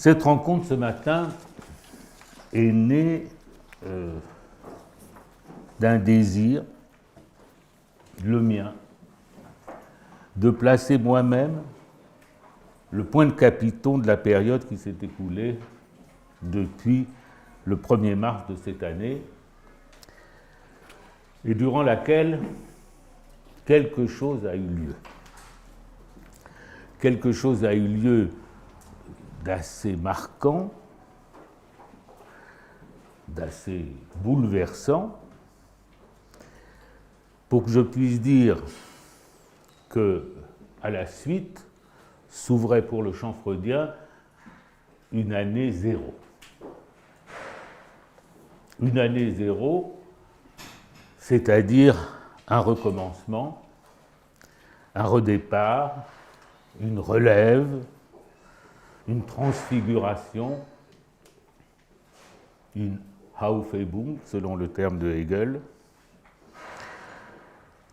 Cette rencontre ce matin est née d'un désir, le mien, de placer moi-même le point de capiton de la période qui s'est écoulée depuis le 1er mars de cette année et durant laquelle quelque chose a eu lieu. Quelque chose a eu lieu d'assez marquant, d'assez bouleversant, pour que je puisse dire que, à la suite, s'ouvrait pour le champ freudien une année zéro. Une année zéro, c'est-à-dire un recommencement, un redépart, une relève, une transfiguration, une Aufhebung, selon le terme de Hegel.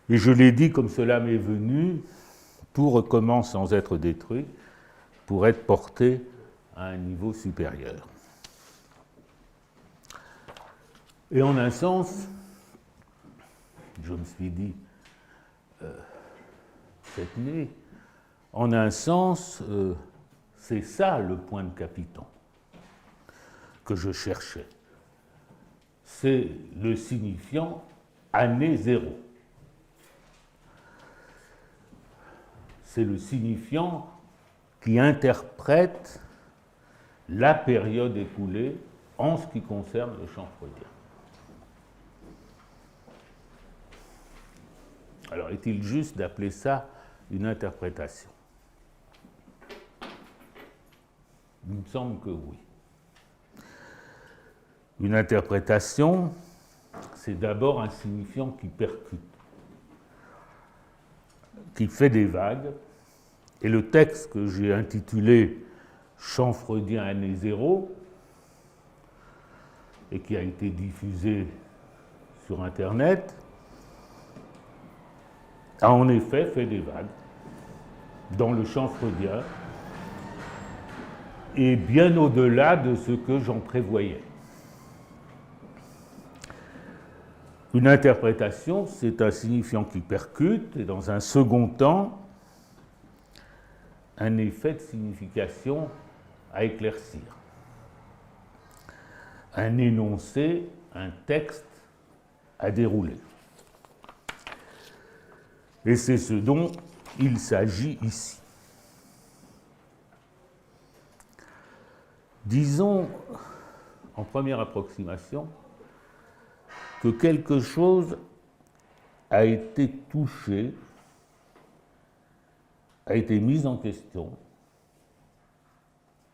Et je l'ai dit comme cela m'est venu, tout recommence sans être détruit pour être porté à un niveau supérieur. Et en un sens, je me suis dit cette nuit, en un sens, c'est ça le point de capiton que je cherchais. C'est le signifiant année zéro. C'est le signifiant qui interprète la période écoulée en ce qui concerne le champ freudien. Alors, est-il juste d'appeler ça une interprétation? Il me semble que oui. Une interprétation, c'est d'abord un signifiant qui percute, qui fait des vagues, et le texte que j'ai intitulé « Champ freudien année zéro » et qui a été diffusé sur Internet, a en effet fait des vagues dans le champ freudien et bien au-delà de ce que j'en prévoyais. Une interprétation, c'est un signifiant qui percute et dans un second temps, un effet de signification à éclaircir. Un énoncé, un texte à dérouler. Et c'est ce dont il s'agit ici. Disons, en première approximation, que quelque chose a été touché, a été mis en question,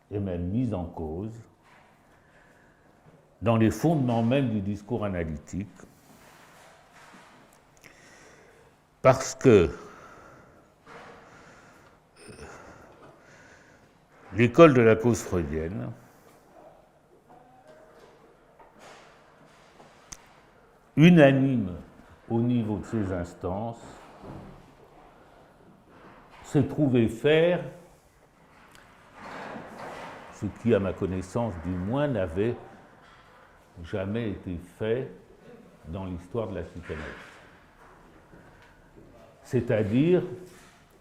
et même mis en cause, dans les fondements même du discours analytique, parce que l'école de la cause freudienne unanime au niveau de ses instances, s'est trouvé faire ce qui, à ma connaissance du moins, n'avait jamais été fait dans l'histoire de la psychanalyse. C'est-à-dire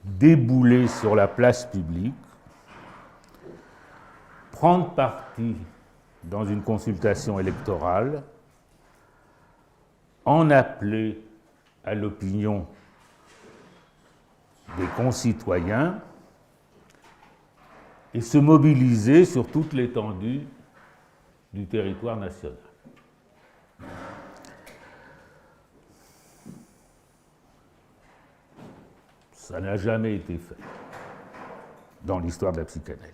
débouler sur la place publique, prendre parti dans une consultation électorale, en appeler à l'opinion des concitoyens et se mobiliser sur toute l'étendue du territoire national. Ça n'a jamais été fait dans l'histoire de la psychanalyse.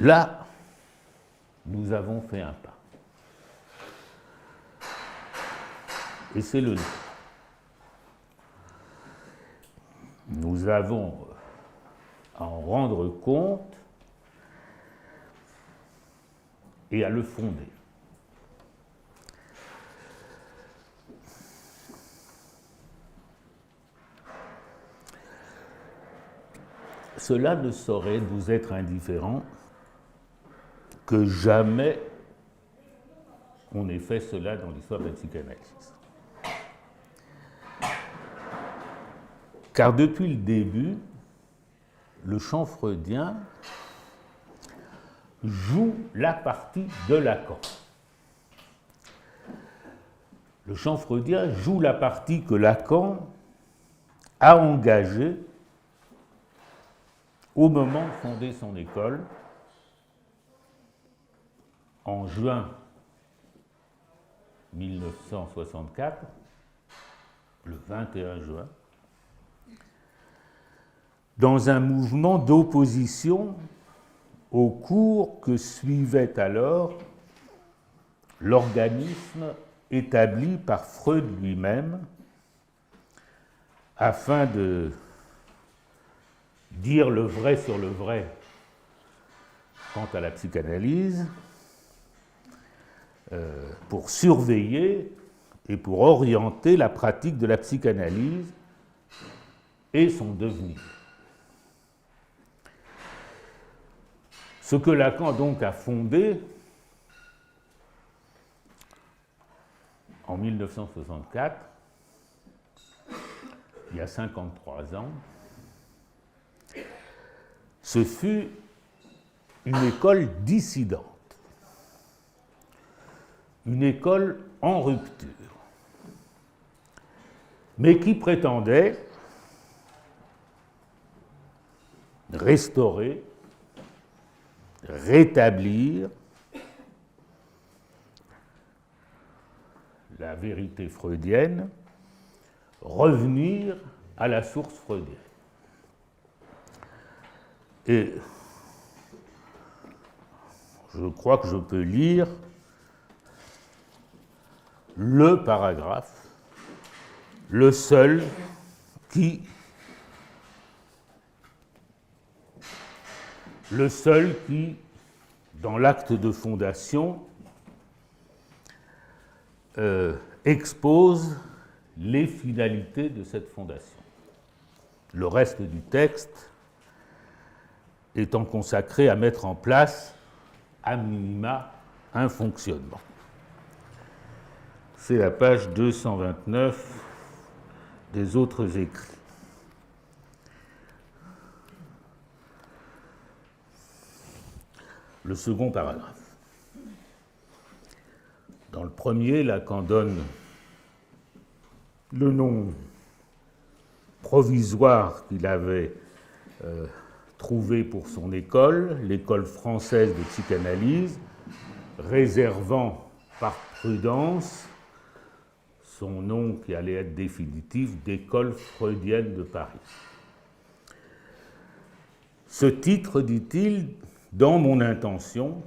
Là, nous avons fait un pas. Et c'est le nôtre. Nous avons à en rendre compte et à le fonder. cela ne saurait nous être indifférent que jamais on ait fait cela dans l'histoire de la psychanalyse. Car depuis le début, le champ freudien joue la partie de Lacan. Le champ freudien joue la partie que Lacan a engagée au moment de fonder son école, en juin 1964, le 21 juin, dans un mouvement d'opposition au cours que suivait alors l'organisme établi par Freud lui-même afin de dire le vrai sur le vrai quant à la psychanalyse, pour surveiller et pour orienter la pratique de la psychanalyse et son devenir. Ce que Lacan donc a fondé en 1964, il y a 53 ans, ce fut une école dissidente, une école en rupture, mais qui prétendait restaurer, rétablir la vérité freudienne, revenir à la source freudienne. Et je crois que je peux lire le paragraphe, le seul qui dans l'acte de fondation, expose les finalités de cette fondation. Le reste du texte étant consacré à mettre en place, à minima, un fonctionnement. C'est la page 229 des autres écrits. Le second paragraphe. Dans le premier, Lacan donne le nom provisoire qu'il avait trouvé pour son école, l'école française de psychanalyse, réservant par prudence son nom qui allait être définitif d'école freudienne de Paris. Ce titre, dit-il, dans mon intention,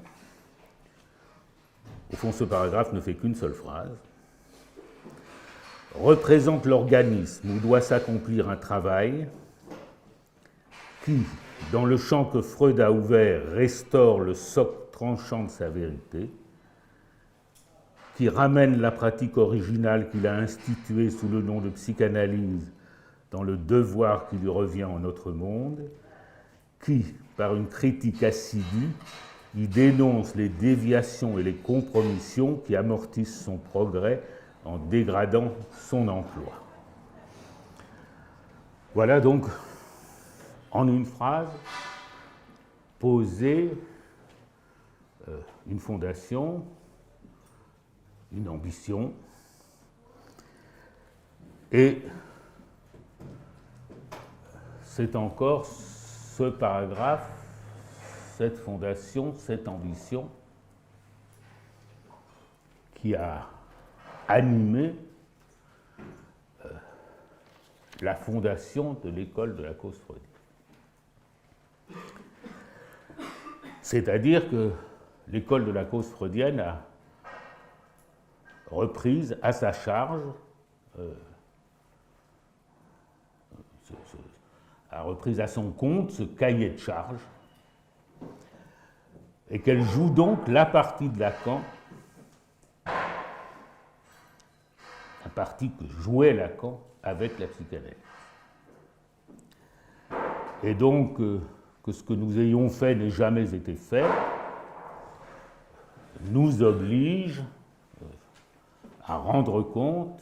au fond ce paragraphe ne fait qu'une seule phrase, représente l'organisme où doit s'accomplir un travail qui, dans le champ que Freud a ouvert, restaure le socle tranchant de sa vérité, qui ramène la pratique originale qu'il a instituée sous le nom de psychanalyse dans le devoir qui lui revient en notre monde, qui, par une critique assidue, y dénonce les déviations et les compromissions qui amortissent son progrès en dégradant son emploi. Voilà donc, en une phrase, poser une fondation, une ambition, et c'est encore ce paragraphe, cette fondation, cette ambition qui a animé la fondation de l'école de la cause freudienne. C'est-à-dire que l'école de la cause freudienne a reprise à sa charge, a repris à son compte ce cahier de charge, et qu'elle joue donc la partie de Lacan, la partie que jouait Lacan avec la psychanalyse. et donc que ce que nous ayons fait n'ait jamais été fait, nous oblige à rendre compte,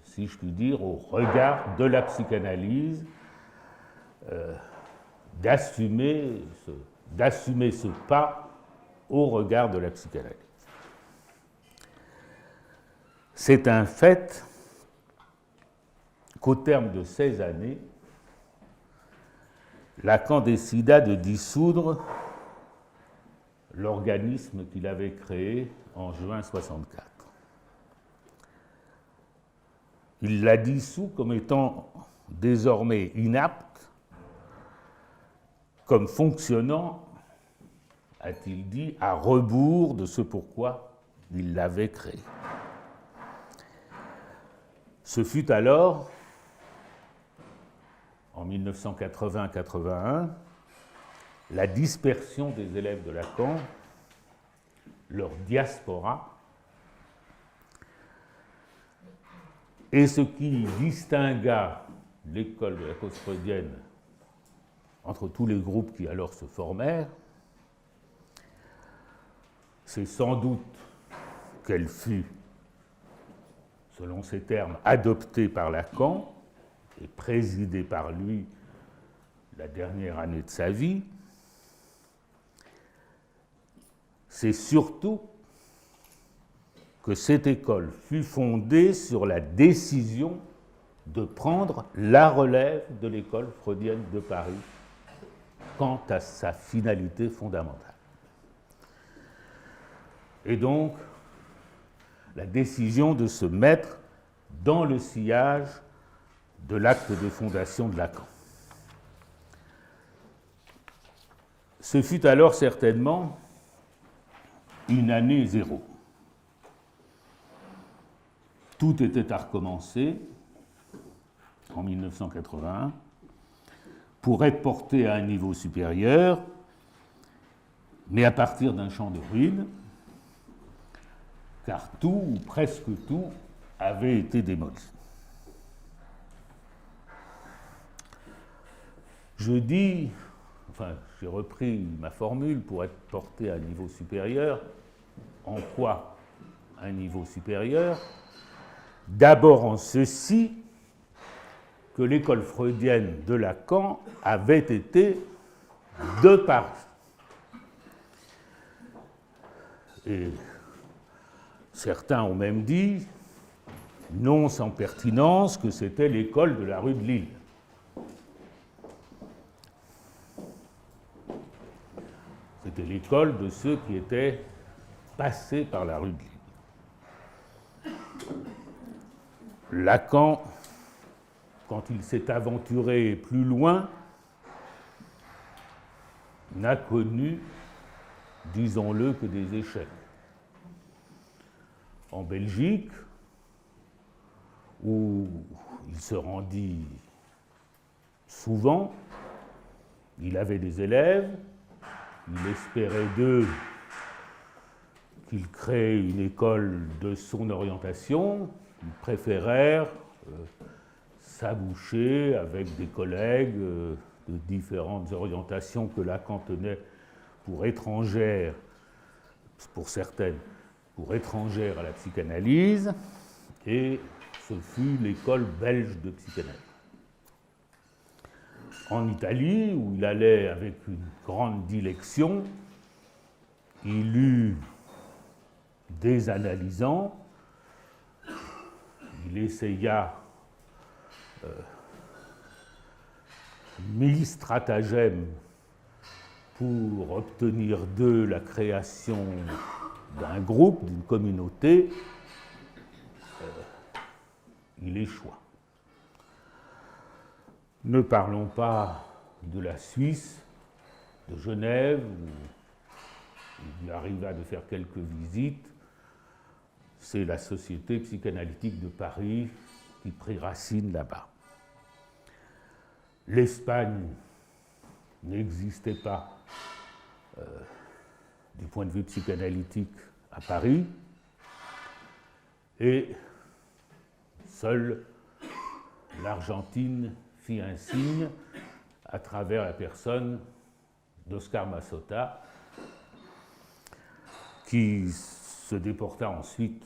si je puis dire, au regard de la psychanalyse, d'assumer ce pas au regard de la psychanalyse. C'est un fait qu'au terme de 16 années, Lacan décida de dissoudre l'organisme qu'il avait créé en juin 1964. Il l'a dissous comme étant désormais inapte, comme fonctionnant, a-t-il dit, à rebours de ce pourquoi il l'avait créé. Ce fut alors, en 1980-81, la dispersion des élèves de Lacan, leur diaspora, et ce qui distingua l'école de la cause freudienne entre tous les groupes qui alors se formèrent, c'est sans doute qu'elle fut, selon ces termes, adoptée par Lacan et présidée par lui la dernière année de sa vie. C'est surtout que cette école fut fondée sur la décision de prendre la relève de l'école freudienne de Paris quant à sa finalité fondamentale. Et donc, la décision de se mettre dans le sillage de l'acte de fondation de Lacan. Ce fut alors certainement une année zéro. Tout était à recommencer en 1981 pour être porté à un niveau supérieur, mais à partir d'un champ de ruines, car tout, ou presque tout, avait été démoli. Je dis, j'ai repris ma formule pour être porté à un niveau supérieur. En quoi un niveau supérieur? D'abord en ceci que l'école freudienne de Lacan avait été de Paris. Et certains ont même dit, non sans pertinence, que c'était l'école de la rue de Lille. C'était l'école de ceux qui étaient passés par la rue de Lille. Lacan, quand il s'est aventuré plus loin, n'a connu, disons-le, que des échecs. En Belgique, où il se rendit souvent, il avait des élèves, il espérait d'eux qu'ils créent une école de son orientation, ils préférèrent s'aboucher avec des collègues de différentes orientations que Lacan tenait pour étrangères, pour certaines, pour étrangères à la psychanalyse, et ce fut l'école belge de psychanalyse. En Italie, où il allait avec une grande dilection, il eut des analysants, il essaya 1000 stratagèmes pour obtenir d'eux la création d'un groupe, d'une communauté, il échoua. Ne parlons pas de la Suisse, de Genève, où il arriva de faire quelques visites. C'est la Société psychanalytique de Paris qui prit racine là-bas. L'Espagne n'existait pas du point de vue psychanalytique à Paris, et seule l'Argentine fit un signe à travers la personne d'Oscar Massota, qui se déporta ensuite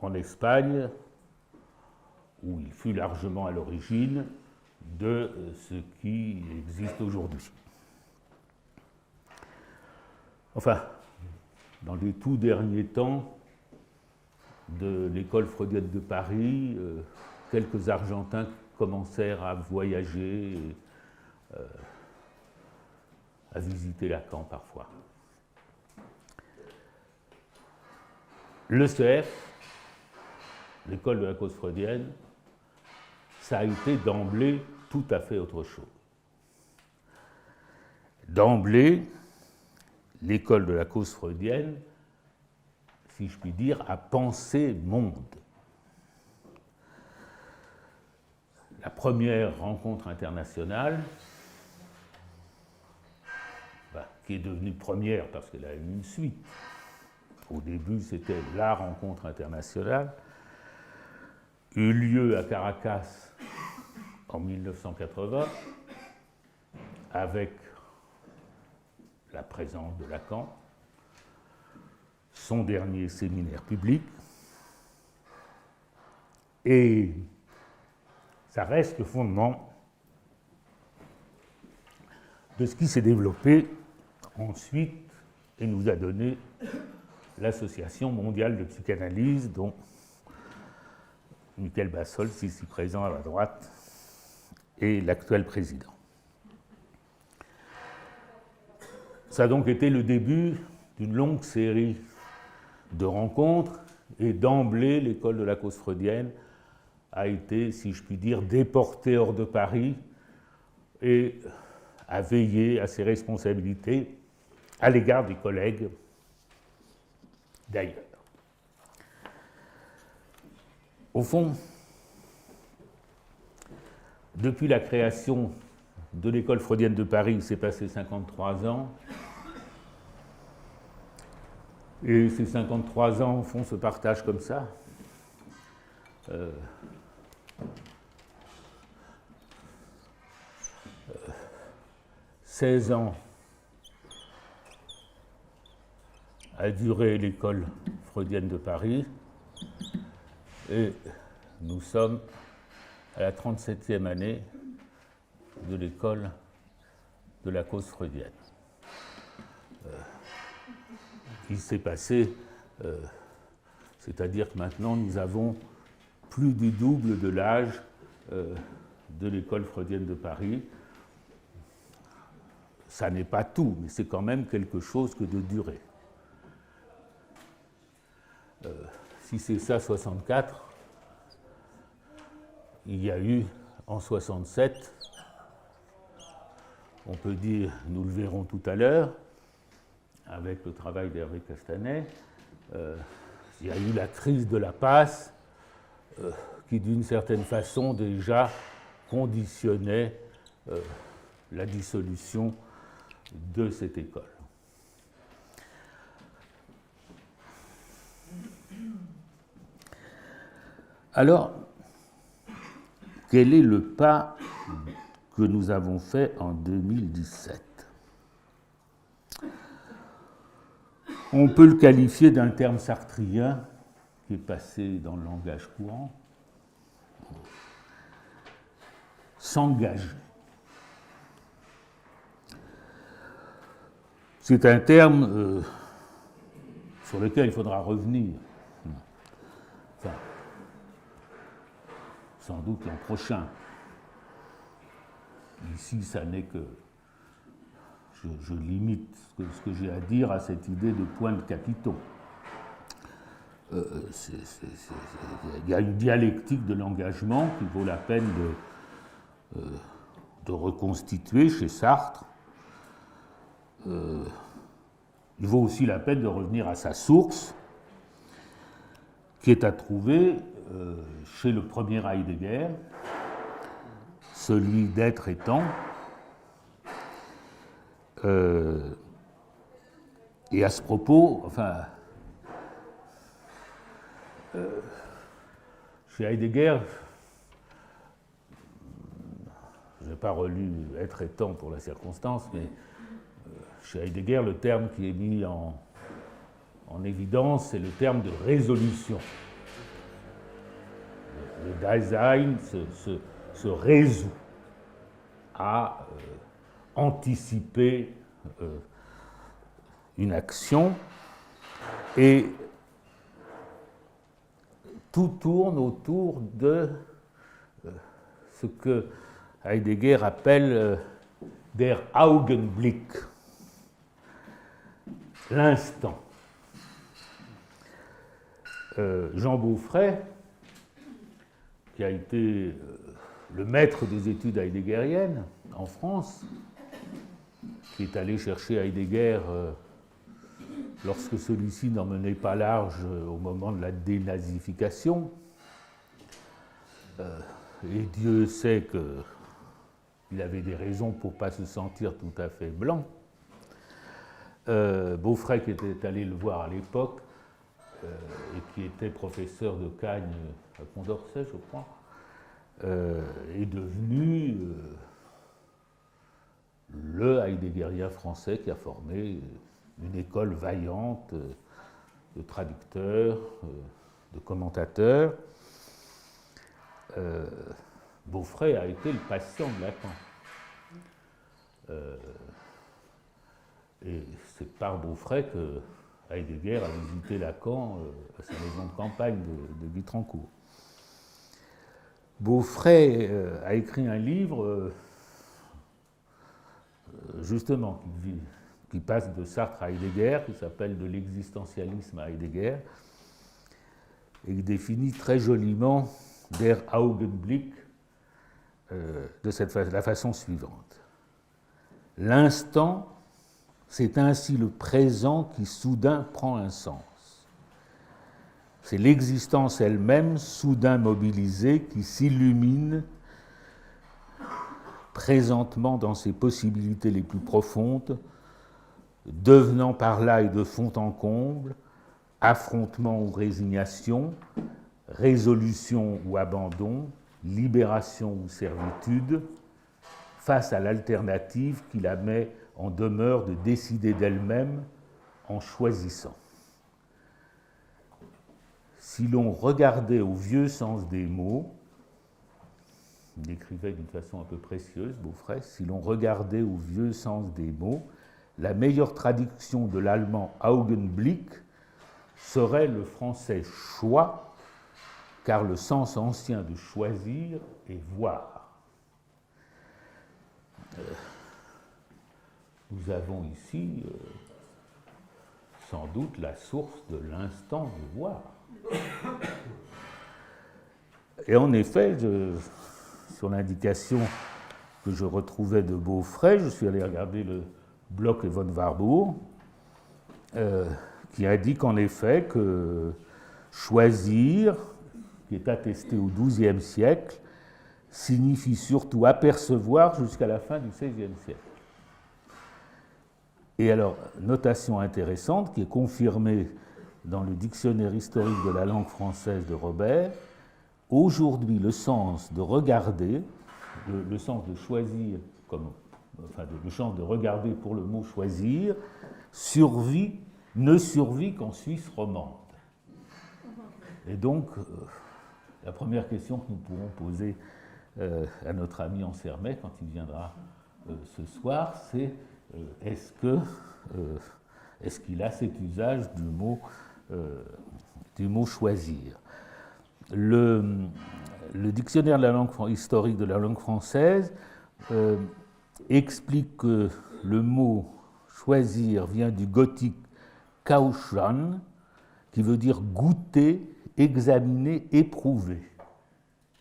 en Espagne, où il fut largement à l'origine de ce qui existe aujourd'hui. Enfin, dans les tout derniers temps de l'école freudienne de Paris, quelques Argentins commencèrent à voyager, à visiter Lacan parfois. L'ECF, l'école de la cause freudienne, ça a été d'emblée tout à fait autre chose. D'emblée, l'école de la cause freudienne, si je puis dire, a pensé monde. La première rencontre internationale, qui est devenue première parce qu'elle a eu une suite. Au début, c'était la rencontre internationale, eut lieu à Caracas en 1980, avec la présence de Lacan, son dernier séminaire public, et ça reste le fondement de ce qui s'est développé ensuite et nous a donné l'Association mondiale de psychanalyse, dont Michel Bassols, ici présent à la droite, est l'actuel président. Ça a donc été le début d'une longue série de rencontres, et d'emblée, l'école de la cause freudienne a été, si je puis dire, déportée hors de Paris et a veillé à ses responsabilités à l'égard des collègues d'ailleurs. Au fond, depuis la création de l'école freudienne de Paris, il s'est passé 53 ans. Et ces 53 ans, au fond, se partagent comme ça. 16 ans a duré l'école freudienne de Paris, et nous sommes à la 37e année de l'école de la cause freudienne. Il s'est passé, c'est-à-dire que maintenant nous avons plus du double de l'âge de l'école freudienne de Paris. Ça n'est pas tout, mais c'est quand même quelque chose que de durée. Si c'est ça 64, il y a eu en 67, on peut dire, nous le verrons tout à l'heure, avec le travail d'Hervé Castanet, il y a eu la crise de la passe qui, d'une certaine façon, déjà conditionnait la dissolution de cette école. Alors, quel est le pas que nous avons fait en 2017 ? On peut le qualifier d'un terme sartrien qui est passé dans le langage courant. S'engager. C'est un terme sur lequel il faudra revenir. Enfin, sans doute l'an prochain. Ici, ça n'est que... Je limite ce que j'ai à dire à cette idée de points de capitaux. Il y a une dialectique de l'engagement qui vaut la peine de reconstituer chez Sartre. Il vaut aussi la peine de revenir à sa source, qui est à trouver chez le premier Heidegger, celui d'être étant. Et à ce propos, enfin, chez Heidegger, je n'ai pas relu Être et temps pour la circonstance, mais chez Heidegger, le terme qui est mis en évidence, c'est le terme de résolution. Le Dasein se résout à anticiper une action, et tout tourne autour de ce que Heidegger appelle der Augenblick, l'instant. Jean Beaufret, qui a été le maître des études heideggeriennes en France, qui est allé chercher Heidegger lorsque celui-ci n'en menait pas large au moment de la dénazification. Et Dieu sait qu'il avait des raisons pour ne pas se sentir tout à fait blanc. Beaufret, qui était allé le voir à l'époque, et qui était professeur de Cagne à Condorcet, je crois, est devenu le Heideggerien français qui a formé une école vaillante de traducteurs, de commentateurs. Beaufret a été le patient de Lacan. Et c'est par Beaufret que Heidegger a visité Lacan à sa maison de campagne de Guitrancourt. Beaufret a écrit un livre, justement, qui passe de Sartre à Heidegger, qui s'appelle De l'existentialisme à Heidegger, et qui définit très joliment der Augenblick de la façon suivante. L'instant, c'est ainsi le présent qui soudain prend un sens. C'est l'existence elle-même, soudain mobilisée, qui s'illumine présentement dans ses possibilités les plus profondes, devenant par là et de fond en comble, affrontement ou résignation, résolution ou abandon, libération ou servitude, face à l'alternative qui la met en demeure de décider d'elle-même en choisissant. Si l'on regardait au vieux sens des mots, il écrivait d'une façon un peu précieuse, Beaufret, si l'on regardait au vieux sens des mots, la meilleure traduction de l'allemand Augenblick serait le français choix, car le sens ancien de choisir est voir. Nous avons ici sans doute la source de l'instant de voir. Et en effet, sur l'indication que je retrouvais de Beaufret, je suis allé regarder le Bloch et von Warburg, qui indique en effet que choisir, qui est attesté au XIIe siècle, signifie surtout apercevoir jusqu'à la fin du XVIe siècle. Et alors, notation intéressante qui est confirmée dans le dictionnaire historique de la langue française de Robert, aujourd'hui le sens de regarder, le sens de choisir, le sens de regarder pour le mot choisir, ne survit qu'en Suisse romande. Et donc, la première question que nous pourrons poser à notre ami Ansermet quand il viendra ce soir, c'est est-ce qu'il a cet usage du mot choisir. Le dictionnaire de la langue historique de la langue française explique que le mot choisir vient du gothique kauschen, qui veut dire goûter, examiner, éprouver,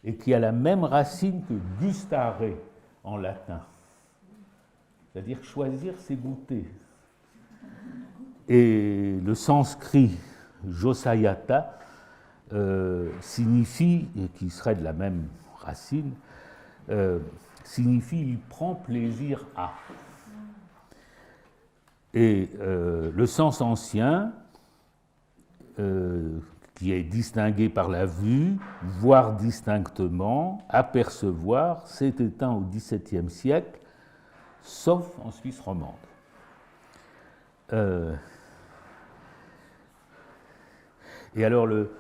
et qui a la même racine que gustare en latin. C'est-à-dire choisir, c'est goûter. Et le sanskrit josayata signifie, qui serait de la même racine, signifie il prend plaisir à. Et le sens ancien, qui est distingué par la vue, voir distinctement, apercevoir, s'est éteint au XVIIe siècle, sauf en Suisse romande. Et alors le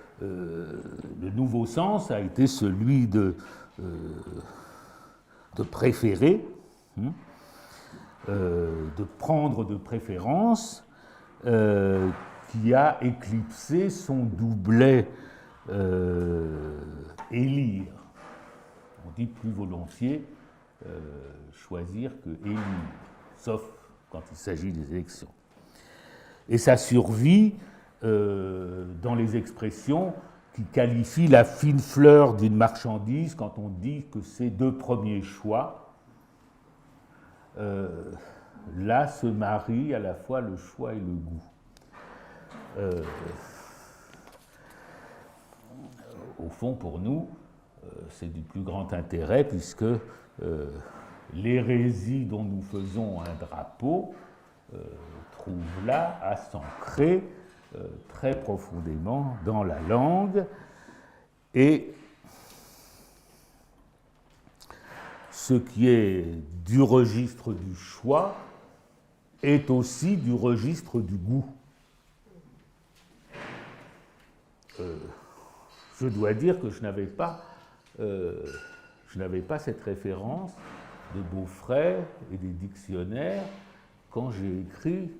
nouveau sens a été celui de préférer, de prendre de préférence, qui a éclipsé son doublet élire. On dit plus volontiers choisir que élire, sauf quand il s'agit des élections. Et ça survit dans les expressions qui qualifient la fine fleur d'une marchandise quand on dit que ces deux premiers choix, là se marient à la fois le choix et le goût. Au fond, pour nous, c'est du plus grand intérêt puisque l'hérésie dont nous faisons un drapeau trouve là à s'ancrer très profondément dans la langue, et ce qui est du registre du choix est aussi du registre du goût. Je dois dire que je n'avais pas cette référence de Beaufret et des dictionnaires quand j'ai écrit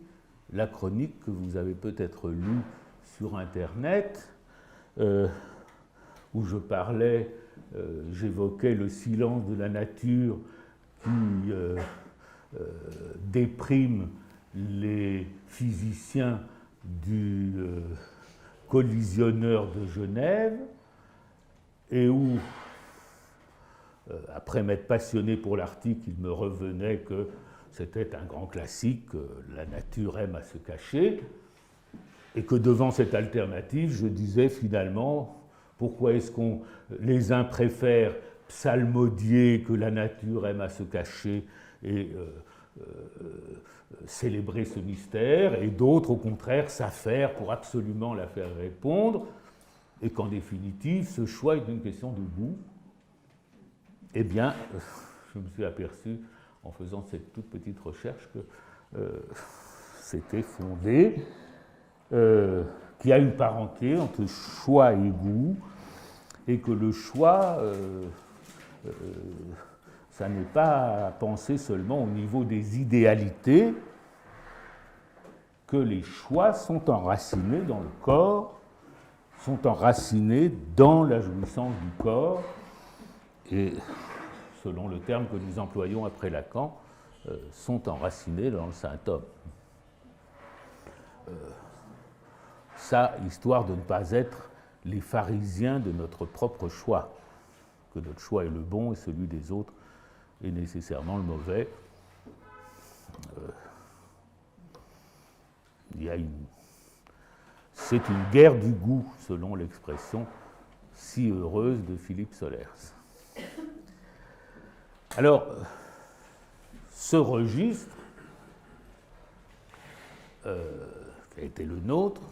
la chronique que vous avez peut-être lue sur Internet, où je parlais, j'évoquais le silence de la nature qui déprime les physiciens du collisionneur de Genève, et où, après m'être passionné pour l'article, il me revenait que c'était un grand classique, la nature aime à se cacher, et que devant cette alternative, je disais finalement, pourquoi est-ce que les uns préfèrent psalmodier que la nature aime à se cacher et célébrer ce mystère, et d'autres, au contraire, s'affairent pour absolument la faire répondre, et qu'en définitive, ce choix est une question de goût. Eh bien, je me suis aperçu, en faisant cette toute petite recherche, que c'était fondé, qu'il y a une parenté entre choix et goût, et que le choix, ça n'est pas à penser seulement au niveau des idéalités, que les choix sont enracinés dans le corps, sont enracinés dans la jouissance du corps, et selon le terme que nous employons après Lacan, sont enracinés dans le saint homme. Ça, histoire de ne pas être les pharisiens de notre propre choix, que notre choix est le bon et celui des autres est nécessairement le mauvais. C'est une guerre du goût, selon l'expression si heureuse de Philippe Solers. Alors, ce registre qui a été le nôtre,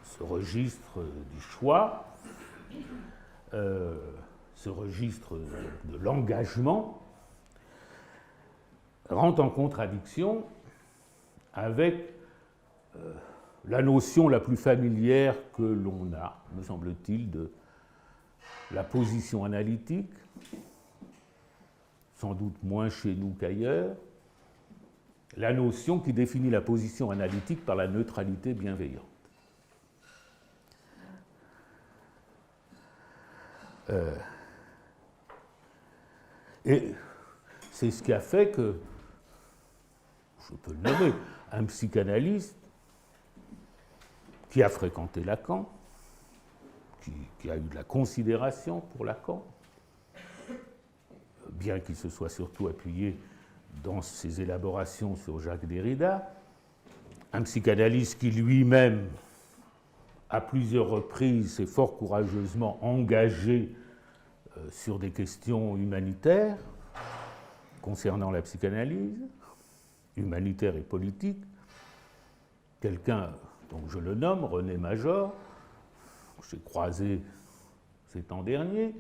ce registre du choix, ce registre de l'engagement, rentre en contradiction avec la notion la plus familière que l'on a, me semble-t-il, de la position analytique, sans doute moins chez nous qu'ailleurs, la notion qui définit la position analytique par la neutralité bienveillante. Et c'est ce qui a fait que, je peux le nommer, un psychanalyste qui a fréquenté Lacan, qui a eu de la considération pour Lacan, bien qu'il se soit surtout appuyé dans ses élaborations sur Jacques Derrida, un psychanalyste qui lui-même, à plusieurs reprises, s'est fort courageusement engagé sur des questions humanitaires concernant la psychanalyse, humanitaire et politique. Quelqu'un, donc je le nomme, René Major, j'ai croisé ces temps derniers,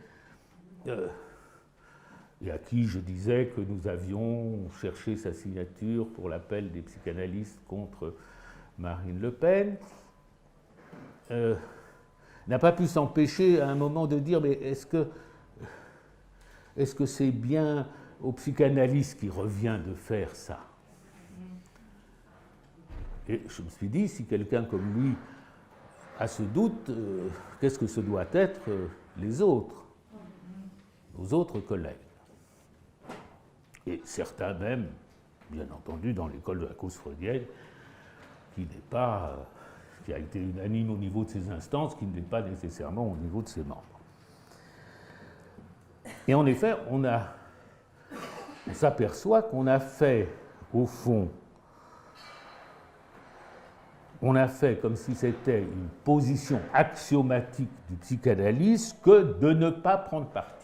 et à qui je disais que nous avions cherché sa signature pour l'appel des psychanalystes contre Marine Le Pen, n'a pas pu s'empêcher à un moment de dire mais est-ce que c'est bien au psychanalyste qui revient de faire ça? Et je me suis dit, si quelqu'un comme lui a ce doute, qu'est-ce que ce doit être les autres, nos autres collègues? Et certains même, bien entendu, dans l'école de la cause freudienne, qui a été unanime au niveau de ses instances, qui n'est pas nécessairement au niveau de ses membres. Et en effet, on s'aperçoit qu'on a fait, au fond, on a fait comme si c'était une position axiomatique du psychanalyste que de ne pas prendre parti.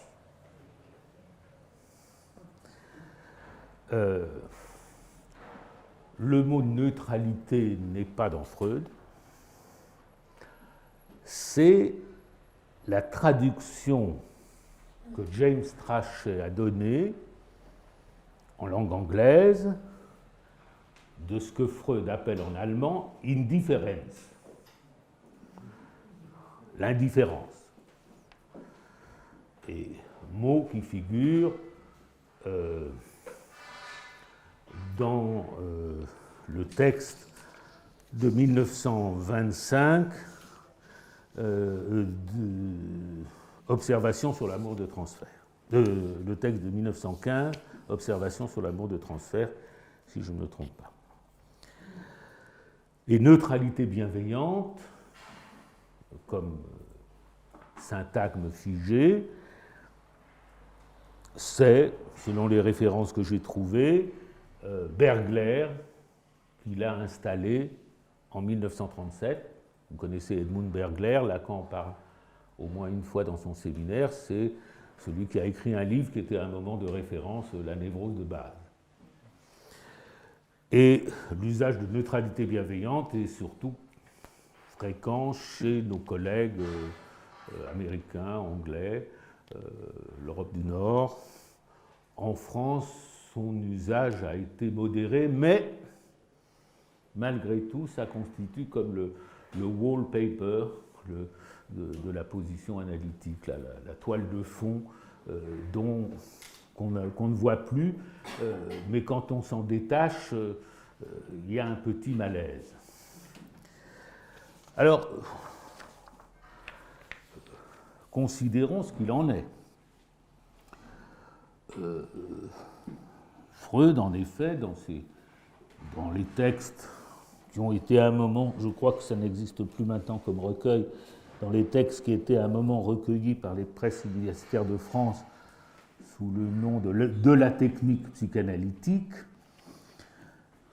Le mot neutralité n'est pas dans Freud, c'est la traduction que James Strachey a donnée en langue anglaise de ce que Freud appelle en allemand Indifferenz, l'indifférence. Et mot qui figure dans le texte de 1925, Observation sur l'amour de transfert. Le texte de 1915, Observation sur l'amour de transfert, si je ne me trompe pas. Et neutralité bienveillante, comme syntagme figé, c'est, selon les références que j'ai trouvées, Bergler qui l'a installé en 1937. Vous connaissez Edmund Bergler, Lacan en parle au moins une fois dans son séminaire, c'est celui qui a écrit un livre qui était à un moment de référence, La névrose de base. Et l'usage de neutralité bienveillante est surtout fréquent chez nos collègues américains, anglais, l'Europe du Nord. En France, son usage a été modéré, mais malgré tout, ça constitue comme le wallpaper de la position analytique, la toile de fond qu'on ne voit plus, mais quand on s'en détache, il y a un petit malaise. Alors, considérons ce qu'il en est. Freud, en effet, dans les textes qui ont été à un moment, je crois que ça n'existe plus maintenant comme recueil, dans les textes qui étaient à un moment recueillis par les presses universitaires de France sous le nom de la technique psychanalytique,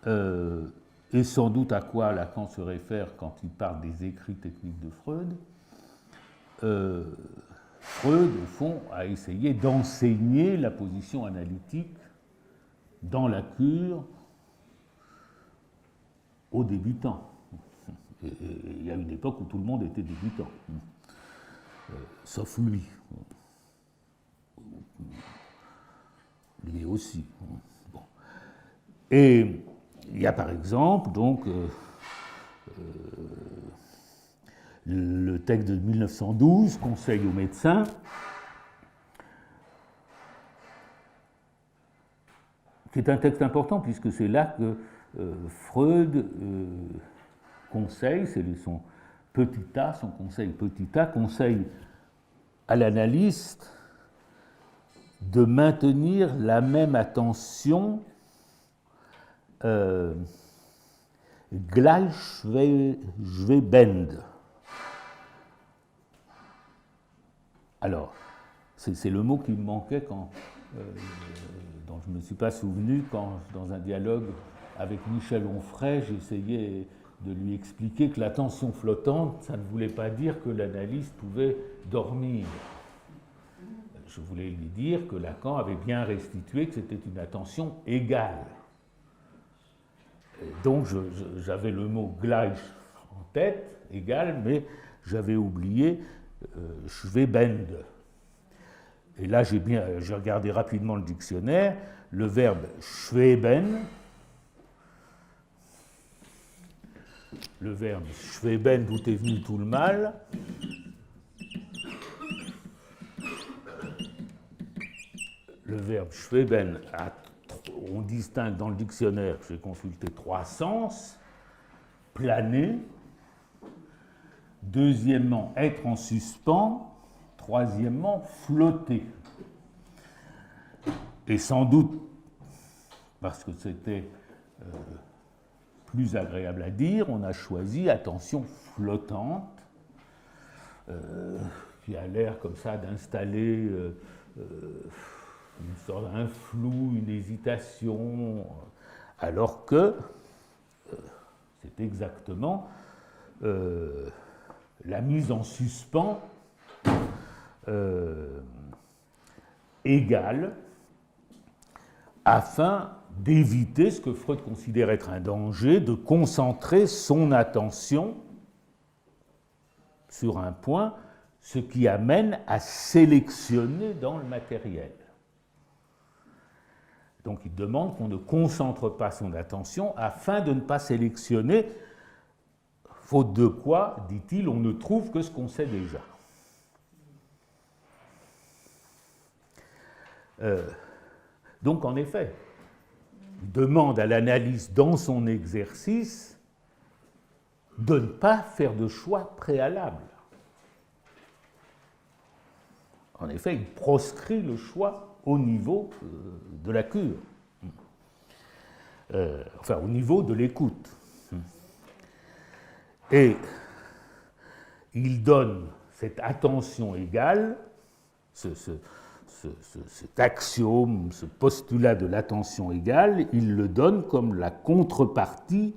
et sans doute à quoi Lacan se réfère quand il parle des écrits techniques de Freud, Freud, au fond, a essayé d'enseigner la position analytique dans la cure aux débutants. Et il y a une époque où tout le monde était débutant, sauf lui. Lui aussi. Bon. Et il y a par exemple donc le texte de 1912, Conseil aux médecins, qui est un texte important puisque c'est là que Freud conseille, c'est son petit A, son conseil petit A, conseille à l'analyste de maintenir la même attention gleichschwebend. Alors, c'est le mot qui me manquait dont je ne me suis pas souvenu quand, dans un dialogue avec Michel Onfray, j'essayais de lui expliquer que l'attention flottante, ça ne voulait pas dire que l'analyste pouvait dormir. Je voulais lui dire que Lacan avait bien restitué que c'était une attention égale. Et donc j'avais le mot Gleich en tête, égal, mais j'avais oublié Schwebend. Et là, j'ai regardé rapidement le dictionnaire. Le verbe schweben, d'où est venu tout le mal. Le verbe schweben, on distingue dans le dictionnaire, j'ai consulté 3 sens. Planer. Deuxièmement, être en suspens. Troisièmement, flotter. Et sans doute, parce que c'était plus agréable à dire, on a choisi attention flottante, qui a l'air comme ça d'installer une sorte d'un flou, une hésitation, alors que c'est exactement la mise en suspens égale afin d'éviter ce que Freud considère être un danger, de concentrer son attention sur un point, ce qui amène à sélectionner dans le matériel. Donc il demande qu'on ne concentre pas son attention afin de ne pas sélectionner, faute de quoi, dit-il, on ne trouve que ce qu'on sait déjà. Donc en effet, il demande à l'analyse dans son exercice de ne pas faire de choix préalable. En effet, il proscrit le choix au niveau de la cure, enfin au niveau de l'écoute. Et il donne cette attention égale, cet axiome, ce postulat de l'attention égale, il le donne comme la contrepartie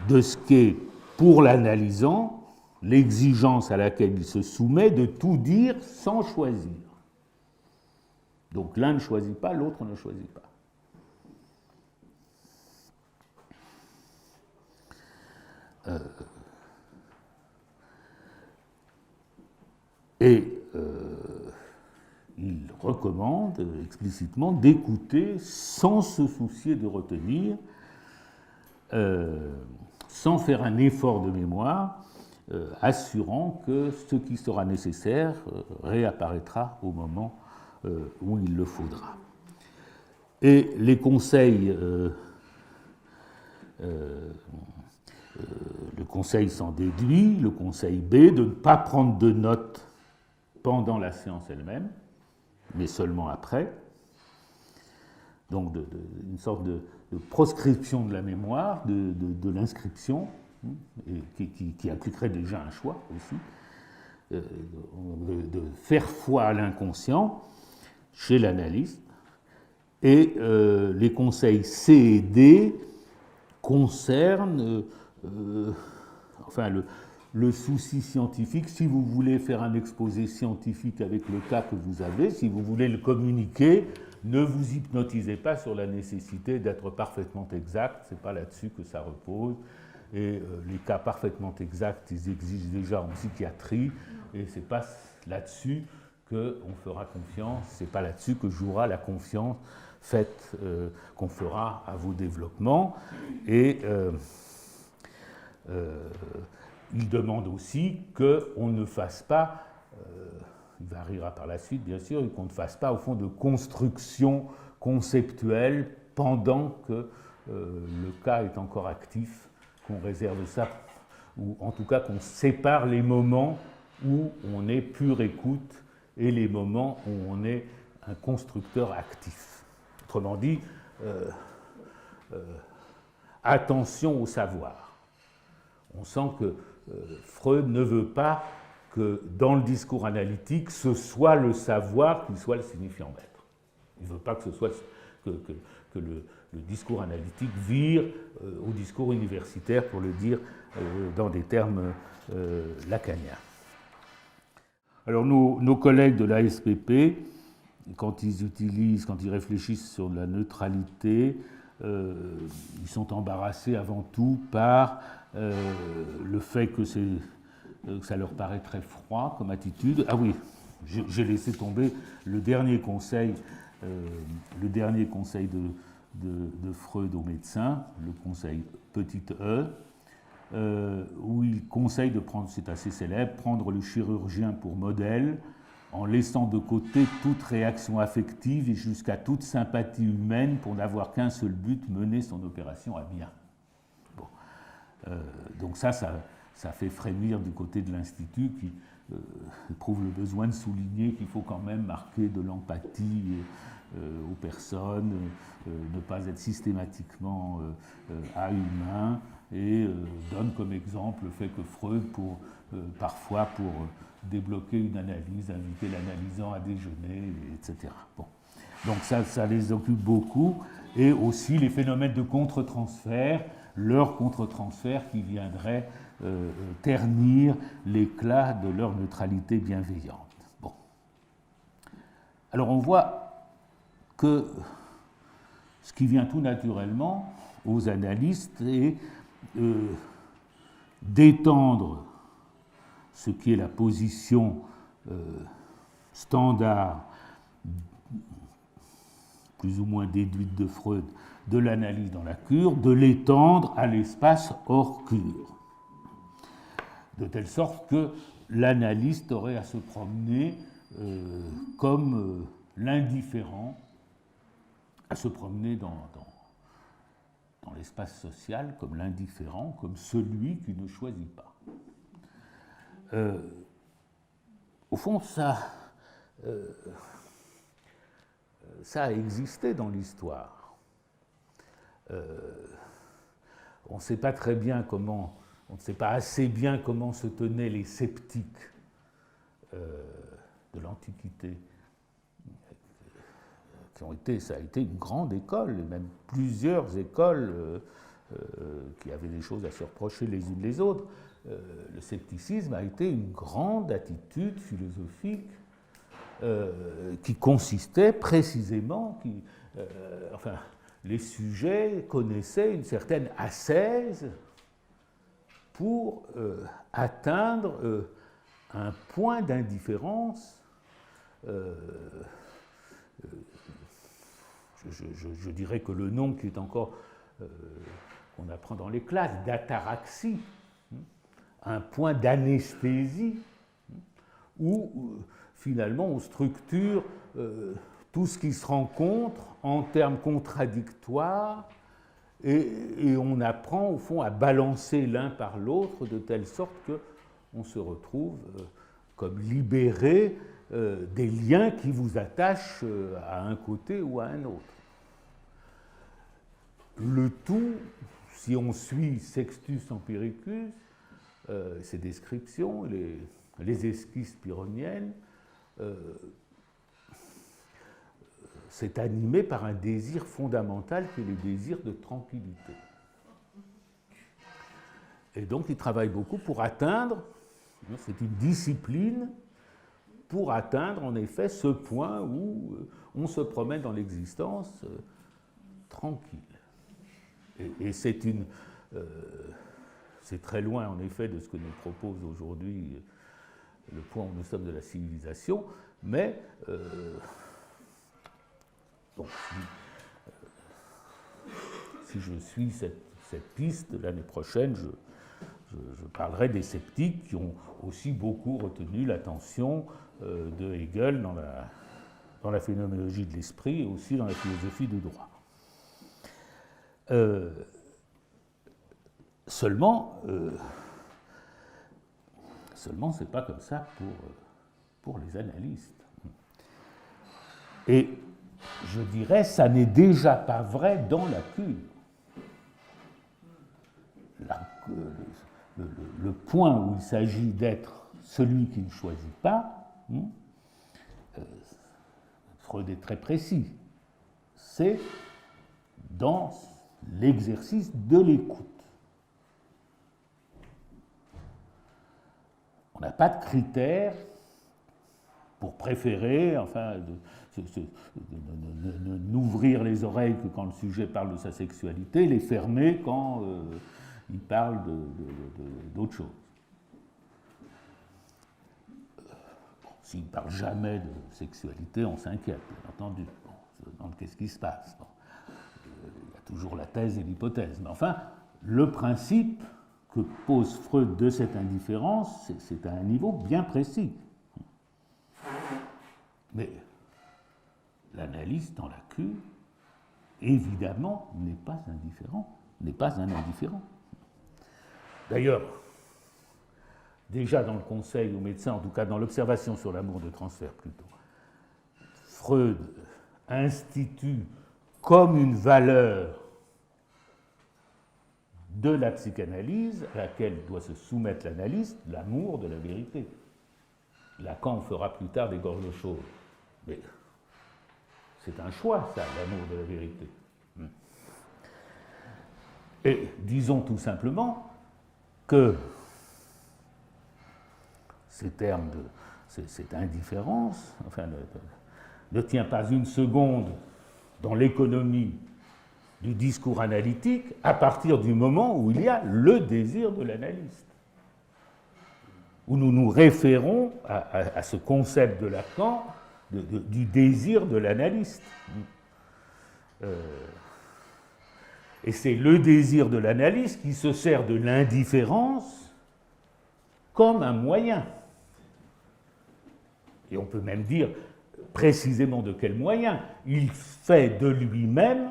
de ce qu'est, pour l'analysant, l'exigence à laquelle il se soumet de tout dire sans choisir. Donc l'un ne choisit pas, l'autre ne choisit pas. Il recommande explicitement d'écouter sans se soucier de retenir, sans faire un effort de mémoire, assurant que ce qui sera nécessaire réapparaîtra au moment où il le faudra. Et les conseils, le conseil s'en déduit, le conseil B, de ne pas prendre de notes pendant la séance elle-même, mais seulement après. Donc une sorte de proscription de la mémoire, de l'inscription, qui impliquerait déjà un choix aussi, de faire foi à l'inconscient chez l'analyste. Et les conseils C et D concernent enfin le souci scientifique. Si vous voulez faire un exposé scientifique avec le cas que vous avez, si vous voulez le communiquer, ne vous hypnotisez pas sur la nécessité d'être parfaitement exact, ce n'est pas là-dessus que ça repose. Et les cas parfaitement exacts, ils existent déjà en psychiatrie, et ce n'est pas là-dessus qu'on fera confiance, ce n'est pas là-dessus que jouera la confiance faite qu'on fera à vos développements. Et il demande aussi qu'on ne fasse pas, il variera par la suite bien sûr, et qu'on ne fasse pas au fond de construction conceptuelle pendant que le cas est encore actif, qu'on réserve ça, ou en tout cas qu'on sépare les moments où on est pure écoute et les moments où on est un constructeur actif. Autrement dit, attention au savoir. On sent que Freud ne veut pas que dans le discours analytique, ce soit le savoir qui soit le signifiant maître. Il ne veut pas que ce soit que le discours analytique vire au discours universitaire, pour le dire dans des termes lacaniens. Alors nos collègues de l'ASPP, quand ils réfléchissent sur la neutralité, ils sont embarrassés avant tout par le fait que ça leur paraît très froid comme attitude. Ah oui, j'ai laissé tomber le dernier conseil de Freud aux médecins, le conseil petit e, où il conseille de prendre, c'est assez célèbre, prendre le chirurgien pour modèle, en laissant de côté toute réaction affective et jusqu'à toute sympathie humaine pour n'avoir qu'un seul but, mener son opération à bien. Bon. Donc ça fait frémir du côté de l'Institut qui éprouve le besoin de souligner qu'il faut quand même marquer de l'empathie aux personnes, ne pas être systématiquement inhumain, et donne comme exemple le fait que Freud, parfois pour débloquer une analyse, inviter l'analysant à déjeuner, etc. Bon. Donc ça les occupe beaucoup, et aussi les phénomènes de contre-transfert, leur contre-transfert qui viendrait ternir l'éclat de leur neutralité bienveillante. Bon. Alors on voit que ce qui vient tout naturellement aux analystes est d'étendre ce qui est la position standard, plus ou moins déduite de Freud, de l'analyse dans la cure, de l'étendre à l'espace hors cure. De telle sorte que l'analyste aurait à se promener comme l'indifférent, à se promener dans l'espace social comme l'indifférent, comme celui qui ne choisit pas. Au fond, ça a existé dans l'histoire. On ne sait pas très bien comment, on ne sait pas assez bien comment se tenaient les sceptiques de l'Antiquité. Ça a été une grande école, et même plusieurs écoles qui avaient des choses à se reprocher les unes les autres. Le scepticisme a été une grande attitude philosophique qui consistait précisément, les sujets connaissaient une certaine ascèse pour atteindre un point d'indifférence. Je dirais que le nom qui est encore, qu'on apprend dans les classes, d'ataraxie, un point d'anesthésie, où finalement on structure tout ce qui se rencontre en termes contradictoires, et on apprend au fond à balancer l'un par l'autre de telle sorte qu'on se retrouve comme libéré des liens qui vous attachent à un côté ou à un autre. Le tout, si on suit Sextus Empiricus, ses descriptions, les esquisses pyrrhoniennes, c'est animé par un désir fondamental qui est le désir de tranquillité. Et donc il travaille beaucoup pour atteindre, c'est une discipline, pour atteindre en effet ce point où on se promène dans l'existence tranquille. Et c'est très loin en effet de ce que nous propose aujourd'hui le point où nous sommes de la civilisation, mais bon, si je suis cette piste, l'année prochaine, je parlerai des sceptiques qui ont aussi beaucoup retenu l'attention de Hegel dans la phénoménologie de l'esprit et aussi dans la philosophie du droit. Seulement, ce n'est pas comme ça pour les analystes. Et je dirais, ça n'est déjà pas vrai dans la cure. Le point où il s'agit d'être celui qui ne choisit pas, Freud est très précis, c'est dans l'exercice de l'écoute. On n'a pas de critères pour préférer, n'ouvrir les oreilles que quand le sujet parle de sa sexualité, les fermer quand il parle d'autre chose. S'il ne parle jamais de sexualité, on s'inquiète, bien entendu. Bon, on se demande qu'est-ce qui se passe. Bon, il y a toujours la thèse et l'hypothèse. Mais enfin, le principe que pose Freud de cette indifférence, c'est à un niveau bien précis. Mais l'analyste dans la cure, évidemment, n'est pas indifférent, n'est pas un indifférent. D'ailleurs, déjà dans le conseil aux médecins, en tout cas dans l'observation sur l'amour de transfert plutôt, Freud institue comme une valeur de la psychanalyse à laquelle doit se soumettre l'analyste, l'amour de la vérité. Lacan fera plus tard des gorges chaudes. Mais c'est un choix, ça, l'amour de la vérité. Et disons tout simplement que ces termes cette indifférence, enfin, ne tient pas une seconde dans l'économie du discours analytique à partir du moment où il y a le désir de l'analyste, où nous nous référons à ce concept de Lacan du désir de l'analyste. Et c'est le désir de l'analyste qui se sert de l'indifférence comme un moyen. Et on peut même dire précisément de quel moyen. Il fait de lui-même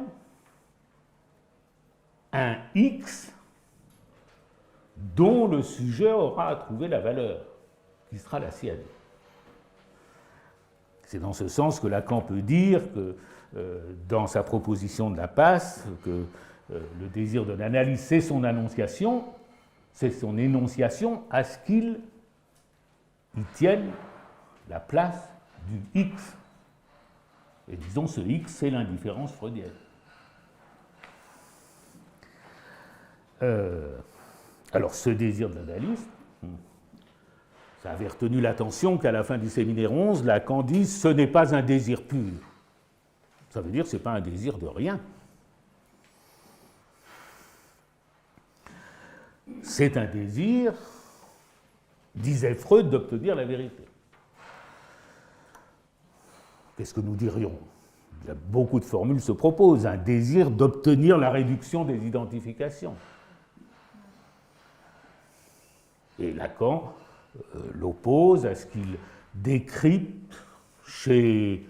un X dont le sujet aura à trouver la valeur, qui sera la sienne. C'est dans ce sens que Lacan peut dire que, dans sa proposition de la passe, que le désir de l'analyse, c'est son annonciation, c'est son énonciation à ce qu'il y tienne la place du X. Et disons, ce X, c'est l'indifférence freudienne. Alors, ce désir de l'analyste, ça avait retenu l'attention qu'à la fin du séminaire 11, Lacan dise « ce n'est pas un désir pur ». Ça veut dire que ce n'est pas un désir de rien. C'est un désir, disait Freud, d'obtenir la vérité. Qu'est-ce que nous dirions? Il y a beaucoup de formules se proposent. Un désir d'obtenir la réduction des identifications. Et Lacan l'oppose à ce qu'il décrypte chez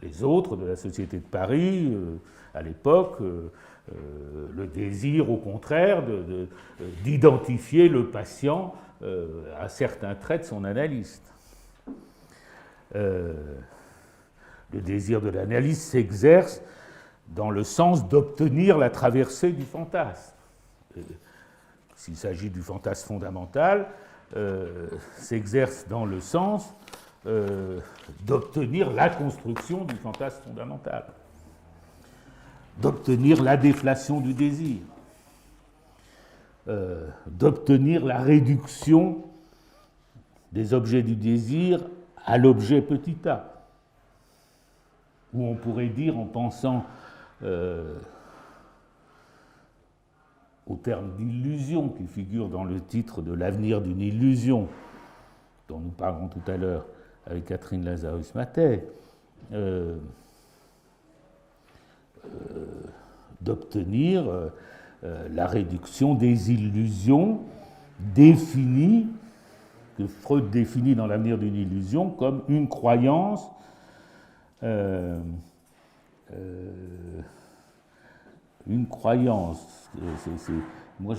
les autres de la Société de Paris, à l'époque, le désir, au contraire, d'identifier le patient à certains traits de son analyste. Le désir de l'analyste s'exerce dans le sens d'obtenir la traversée du fantasme. S'il s'agit du fantasme fondamental, s'exerce dans le sens d'obtenir la construction du fantasme fondamental, d'obtenir la déflation du désir, d'obtenir la réduction des objets du désir à l'objet petit a, où on pourrait dire, en pensant au terme d'illusion qui figure dans le titre de L'avenir d'une illusion, dont nous parlerons tout à l'heure avec Catherine Lazarus-Mathey, d'obtenir la réduction des illusions définies, que Freud définit dans L'avenir d'une illusion comme une croyance moi,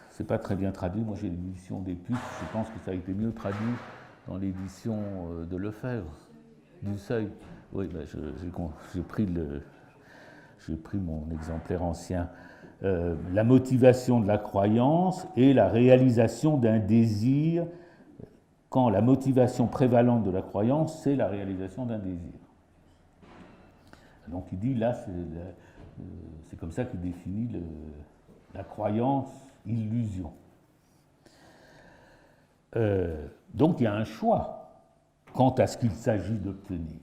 c'est pas très bien traduit. Moi, j'ai l'édition des Puces. Je pense que ça a été mieux traduit dans l'édition de Lefebvre, du Seuil. Oui, ben j'ai pris mon exemplaire ancien. La motivation de la croyance et la réalisation d'un désir, quand la motivation prévalente de la croyance, c'est la réalisation d'un désir. Donc il dit, là, c'est comme ça qu'il définit la croyance illusion. Donc il y a un choix quant à ce qu'il s'agit d'obtenir.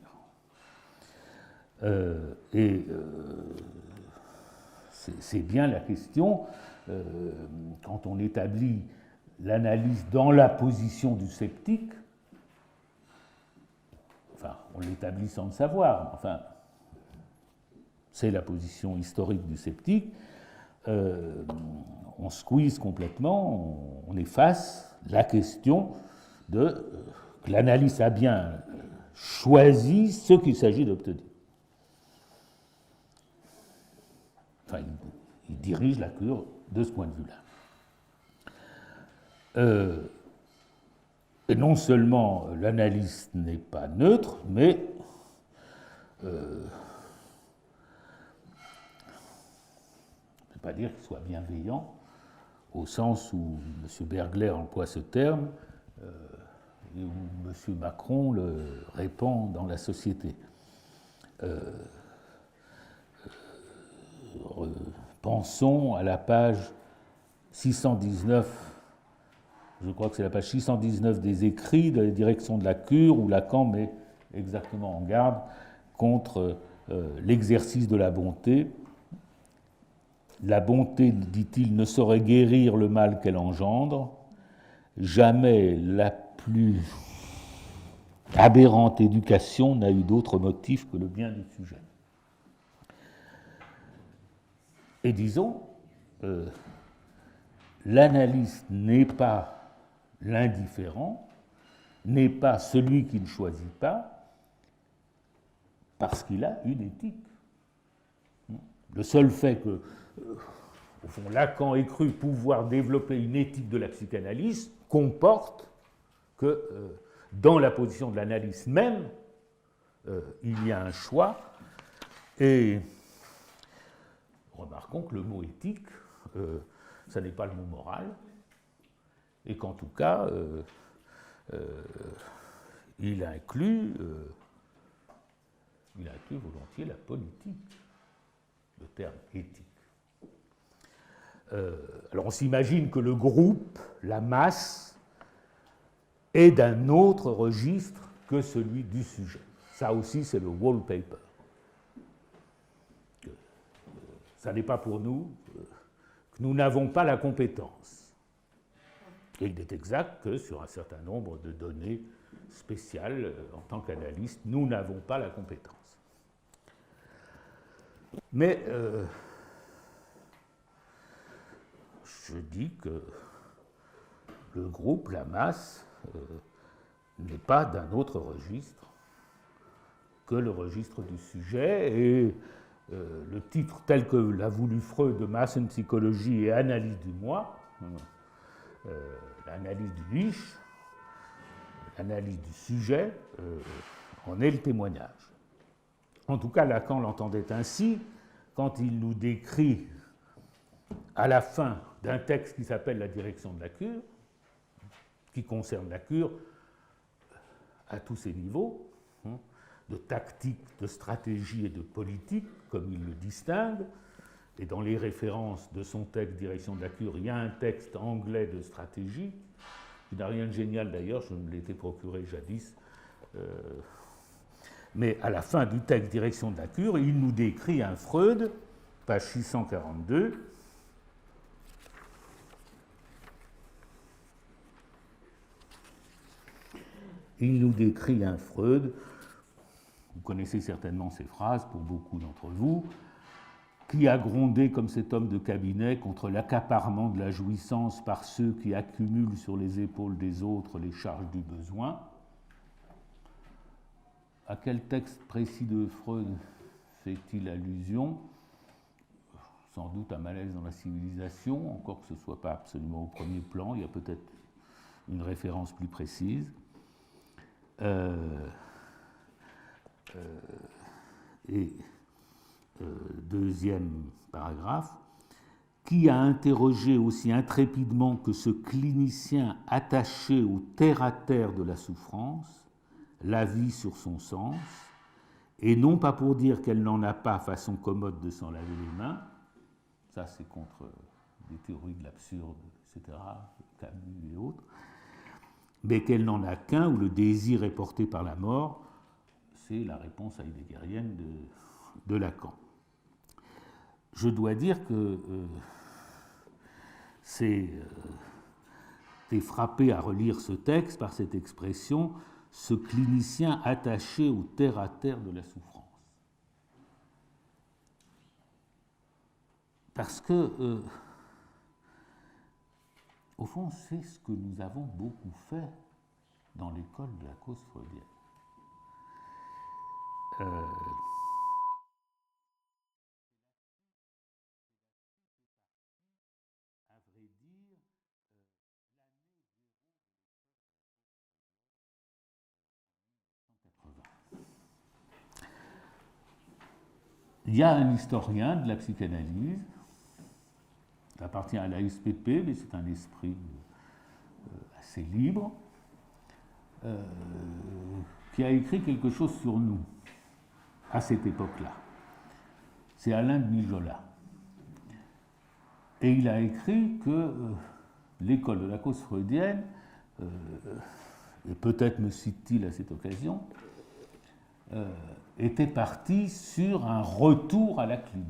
C'est bien la question quand on établit l'analyse dans la position du sceptique, enfin, on l'établit sans le savoir, enfin, c'est la position historique du sceptique, on squeeze complètement, on efface la question de que l'analyse a bien choisi ce qu'il s'agit d'obtenir. Enfin, il dirige la cure de ce point de vue-là. Et non seulement l'analyste n'est pas neutre, mais je ne peux pas dire qu'il soit bienveillant, au sens où M. Bergler emploie ce terme, et où M. Macron le répand dans la société. Pensons à la page 619, je crois que c'est la page 619 des écrits de la direction de la cure, où Lacan met exactement en garde contre l'exercice de la bonté. La bonté, dit-il, ne saurait guérir le mal qu'elle engendre. Jamais la plus aberrante éducation n'a eu d'autre motif que le bien du sujet. Et disons, l'analyste n'est pas l'indifférent, n'est pas celui qui ne choisit pas, parce qu'il a une éthique. Le seul fait que, au fond, Lacan ait cru pouvoir développer une éthique de la psychanalyse comporte que, dans la position de l'analyse même, il y a un choix. Et remarquons que le mot éthique, ça n'est pas le mot moral, et qu'en tout cas, il inclut volontiers la politique, le terme éthique. Alors on s'imagine que le groupe, la masse, est d'un autre registre que celui du sujet. Ça aussi, c'est le wallpaper. Ça n'est pas pour nous, que nous n'avons pas la compétence. Et il est exact que sur un certain nombre de données spéciales, en tant qu'analyste, nous n'avons pas la compétence. Mais je dis que le groupe, la masse, n'est pas d'un autre registre que le registre du sujet, et le titre tel que l'a voulu Freud de Massenpsychologie et analyse du moi, l'analyse du Ich, l'analyse du sujet, en est le témoignage. En tout cas, Lacan l'entendait ainsi quand il nous décrit à la fin d'un texte qui s'appelle La direction de la cure, qui concerne la cure à tous ses niveaux, de tactique, de stratégie et de politique, comme il le distingue. Et dans les références de son texte Direction de la cure, il y a un texte anglais de stratégie, qui n'a rien de génial d'ailleurs, je me l'étais procuré jadis. Mais à la fin du texte Direction de la cure, il nous décrit un Freud, page 642, il nous décrit un Freud, vous connaissez certainement ces phrases pour beaucoup d'entre vous, qui a grondé comme cet homme de cabinet contre l'accaparement de la jouissance par ceux qui accumulent sur les épaules des autres les charges du besoin. À quel texte précis de Freud fait-il allusion? Sans doute à Malaise dans la civilisation, encore que ce ne soit pas absolument au premier plan, il y a peut-être une référence plus précise. Deuxième paragraphe, qui a interrogé aussi intrépidement que ce clinicien attaché au terre-à-terre de la souffrance, la vie sur son sens, et non pas pour dire qu'elle n'en a pas façon commode de s'en laver les mains, ça c'est contre les théories de l'absurde, etc., Camus et autres, mais qu'elle n'en a qu'un où le désir est porté par la mort, c'est la réponse heideggerienne de Lacan. Je dois dire que s'est frappé à relire ce texte par cette expression « ce clinicien attaché au terre-à-terre de la souffrance ». Parce que, au fond, c'est ce que nous avons beaucoup fait dans l'école de la cause freudienne. Il y a un historien de la psychanalyse, qui appartient à la SPP, mais c'est un esprit assez libre, qui a écrit quelque chose sur nous à cette époque-là. C'est Alain de Mijola. Et il a écrit que l'école de la cause freudienne, et peut-être me cite-t-il à cette occasion, était partie sur un retour à la clinique.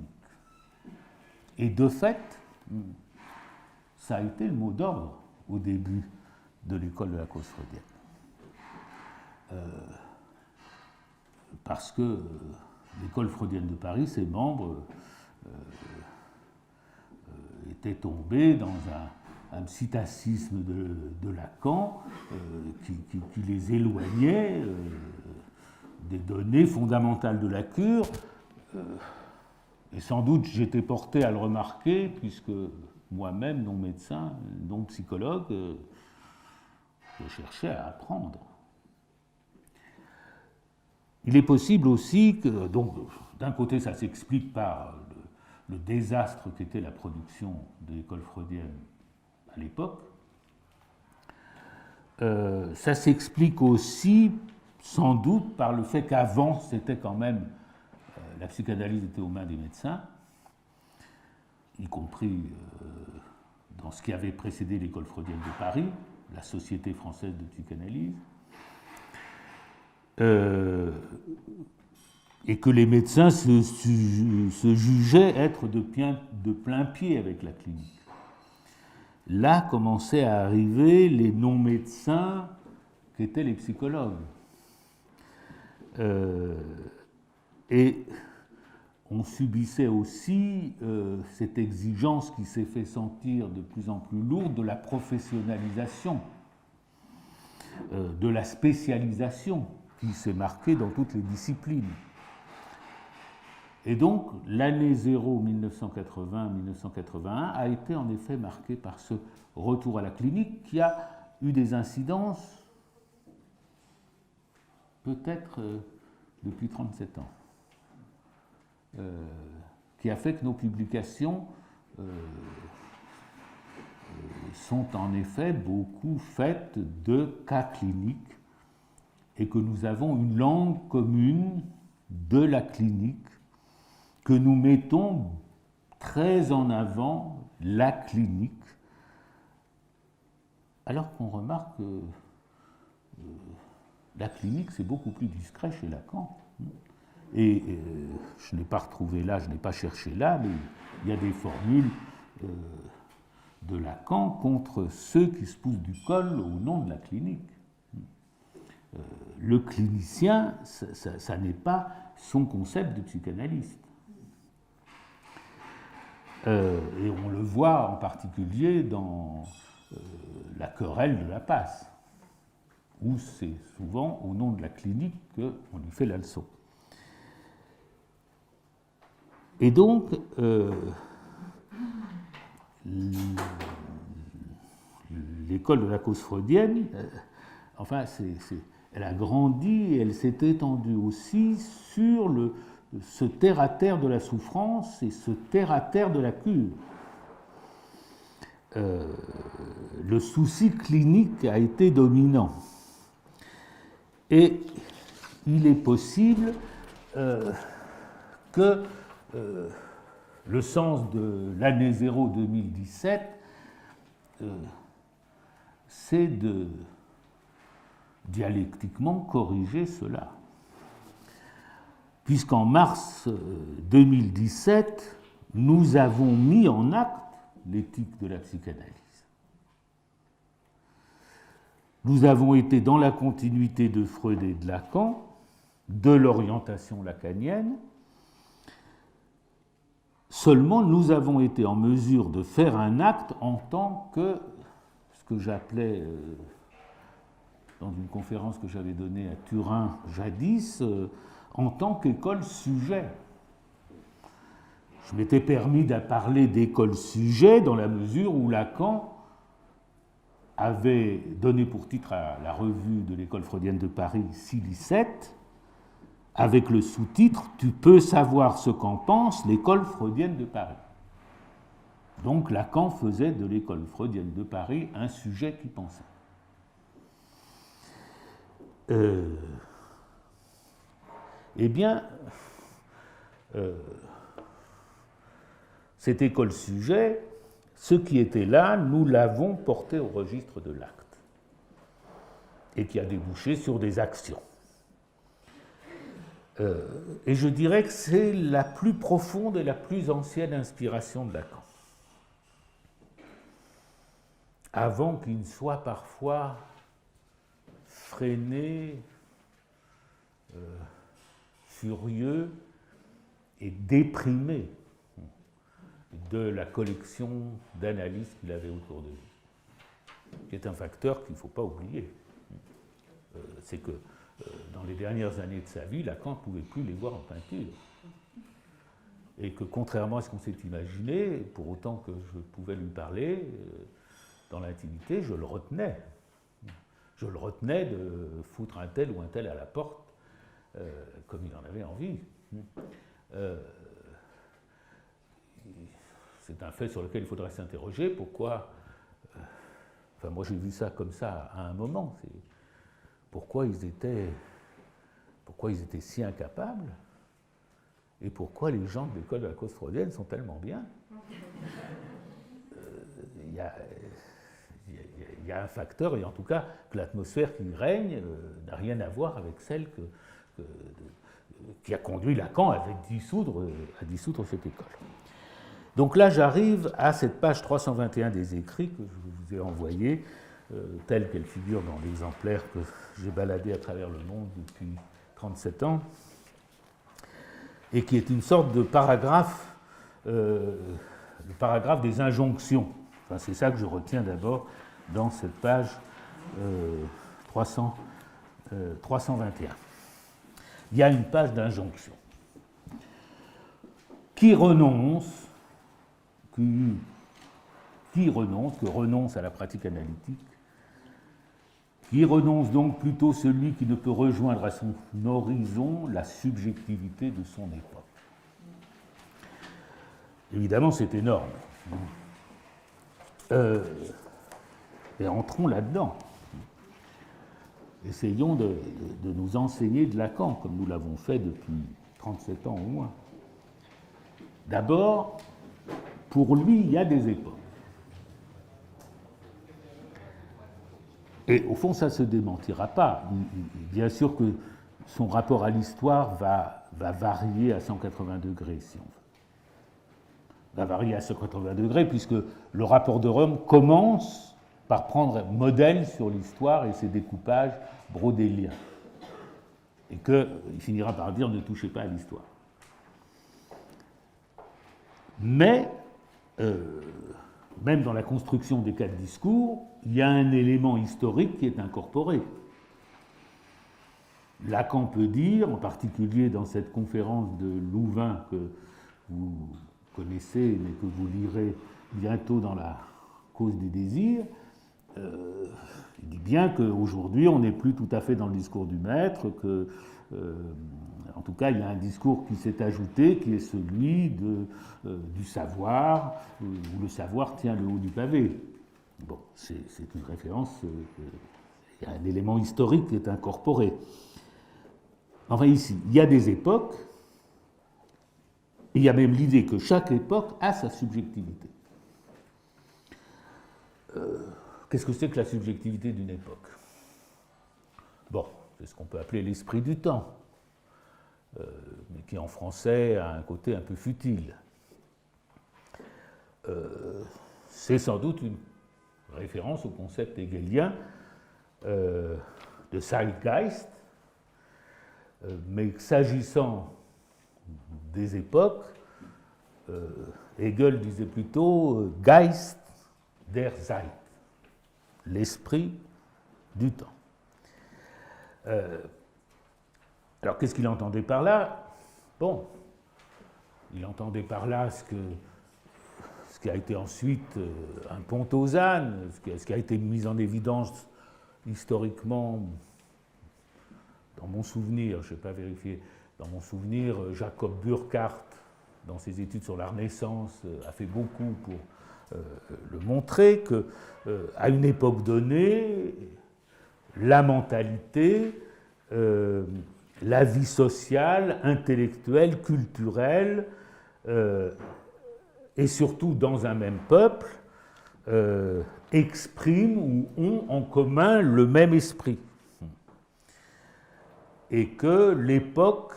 Et de fait, ça a été le mot d'ordre au début de l'école de la cause freudienne. Parce que l'école freudienne de Paris, ses membres étaient tombés dans un psittacisme de Lacan qui les éloignait des données fondamentales de la cure. Et sans doute j'étais porté à le remarquer, puisque moi-même, non médecin, non psychologue, je cherchais à apprendre. Il est possible aussi que, donc, d'un côté, ça s'explique par le désastre qu'était la production de l'école freudienne à l'époque. Ça s'explique aussi, sans doute, par le fait qu'avant, c'était quand même, la psychanalyse était aux mains des médecins, y compris dans ce qui avait précédé l'école freudienne de Paris, la Société française de psychanalyse. Et que les médecins se jugeaient être de plein pied avec la clinique. Là commençaient à arriver les non-médecins qu'étaient les psychologues. Et on subissait aussi cette exigence qui s'est fait sentir de plus en plus lourde de la professionnalisation, de la spécialisation qui s'est marquée dans toutes les disciplines. Et donc, l'année 0, 1980-1981, a été en effet marquée par ce retour à la clinique qui a eu des incidences peut-être depuis 37 ans, qui a fait que nos publications sont en effet beaucoup faites de cas cliniques et que nous avons une langue commune de la clinique, que nous mettons très en avant la clinique, alors qu'on remarque que la clinique, c'est beaucoup plus discret chez Lacan. Et je n'ai pas retrouvé là, je n'ai pas cherché là, mais il y a des formules de Lacan contre ceux qui se poussent du col au nom de la clinique. Le clinicien, ça n'est pas son concept de psychanalyste. Et on le voit en particulier dans la querelle de la passe, où c'est souvent au nom de la clinique qu'on lui fait la leçon. Et donc, l'école de la cause freudienne, enfin, elle a grandi et elle s'est étendue aussi sur ce terre-à-terre de la souffrance et ce terre-à-terre de la cure. Le souci clinique a été dominant. Et il est possible que le sens de l'année 0 2017, c'est de dialectiquement corriger cela. Puisqu'en mars 2017, nous avons mis en acte l'éthique de la psychanalyse. Nous avons été dans la continuité de Freud et de Lacan, de l'orientation lacanienne. Seulement, nous avons été en mesure de faire un acte en tant que ce que j'appelais, dans une conférence que j'avais donnée à Turin jadis, en tant qu'école sujet. Je m'étais permis de parler d'école sujet dans la mesure où Lacan avait donné pour titre à la revue de l'école freudienne de Paris Silicette, avec le sous-titre « Tu peux savoir ce qu'en pense l'école freudienne de Paris ». Donc Lacan faisait de l'école freudienne de Paris un sujet qui pensait. Eh bien, cette école sujet, ce qui était là, nous l'avons porté au registre de l'acte et qui a débouché sur des actions. Et je dirais que c'est la plus profonde et la plus ancienne inspiration de Lacan. Avant qu'il ne soit parfois freiné, furieux et déprimé de la collection d'analyses qu'il avait autour de lui, qui est un facteur qu'il ne faut pas oublier. C'est que dans les dernières années de sa vie, Lacan ne pouvait plus les voir en peinture. Et que contrairement à ce qu'on s'est imaginé, pour autant que je pouvais lui parler, dans l'intimité, je le retenais. Je le retenais de foutre un tel ou un tel à la porte, comme il en avait envie. C'est un fait sur lequel il faudrait s'interroger. Pourquoi, enfin moi j'ai vu ça comme ça à un moment, pourquoi ils étaient si incapables et pourquoi les gens de l'école de la cause freudienne sont tellement bien. Il y a un facteur, et en tout cas que l'atmosphère qui règne n'a rien à voir avec celle qui a conduit Lacan à dissoudre cette école. Donc là, j'arrive à cette page 321 des écrits que je vous ai envoyés, telle qu'elle figure dans l'exemplaire que j'ai baladé à travers le monde depuis 37 ans, et qui est une sorte de paragraphe, le paragraphe des injonctions. Enfin, c'est ça que je retiens d'abord dans cette page 321. Il y a une page d'injonction. Qui renonce à la pratique analytique, qui renonce donc plutôt celui qui ne peut rejoindre à son horizon la subjectivité de son époque. Évidemment, c'est énorme. Et entrons là-dedans. Essayons de nous enseigner de Lacan, comme nous l'avons fait depuis 37 ans au moins. D'abord, pour lui, il y a des époques. Et au fond, ça ne se démentira pas. Bien sûr que son rapport à l'histoire va varier à 180 degrés, si on veut. Va varier à 180 degrés, puisque le rapport de Rome commence par prendre modèle sur l'histoire et ses découpages brodéliens. Et qu'il finira par dire « ne touchez pas à l'histoire ». Mais, même dans la construction des quatre discours, il y a un élément historique qui est incorporé. Lacan peut dire, en particulier dans cette conférence de Louvain que vous connaissez, mais que vous lirez bientôt dans la cause des désirs, il dit bien qu'aujourd'hui, on n'est plus tout à fait dans le discours du maître, que, en tout cas, il y a un discours qui s'est ajouté, qui est celui du savoir, où le savoir tient le haut du pavé. Bon, c'est une référence, il y a un élément historique qui est incorporé. Enfin, ici, il y a des époques, et il y a même l'idée que chaque époque a sa subjectivité. Qu'est-ce que c'est que la subjectivité d'une époque? Bon, c'est ce qu'on peut appeler l'esprit du temps, mais qui en français a un côté un peu futile. c'est sans doute une référence au concept hegelien de Zeitgeist, mais s'agissant des époques, Hegel disait plutôt Geist der Zeit, l'esprit du temps. Alors qu'est-ce qu'il entendait par là? Bon, il entendait par là ce qui a été ensuite un pont aux ânes, ce qui a été mis en évidence historiquement, dans mon souvenir, je ne vais pas vérifier, dans mon souvenir, Jacob Burckhardt, dans ses études sur la Renaissance, a fait beaucoup pour le montrer, qu'à une époque donnée, la mentalité, la vie sociale, intellectuelle, culturelle, et surtout dans un même peuple, expriment ou ont en commun le même esprit. Et que l'époque,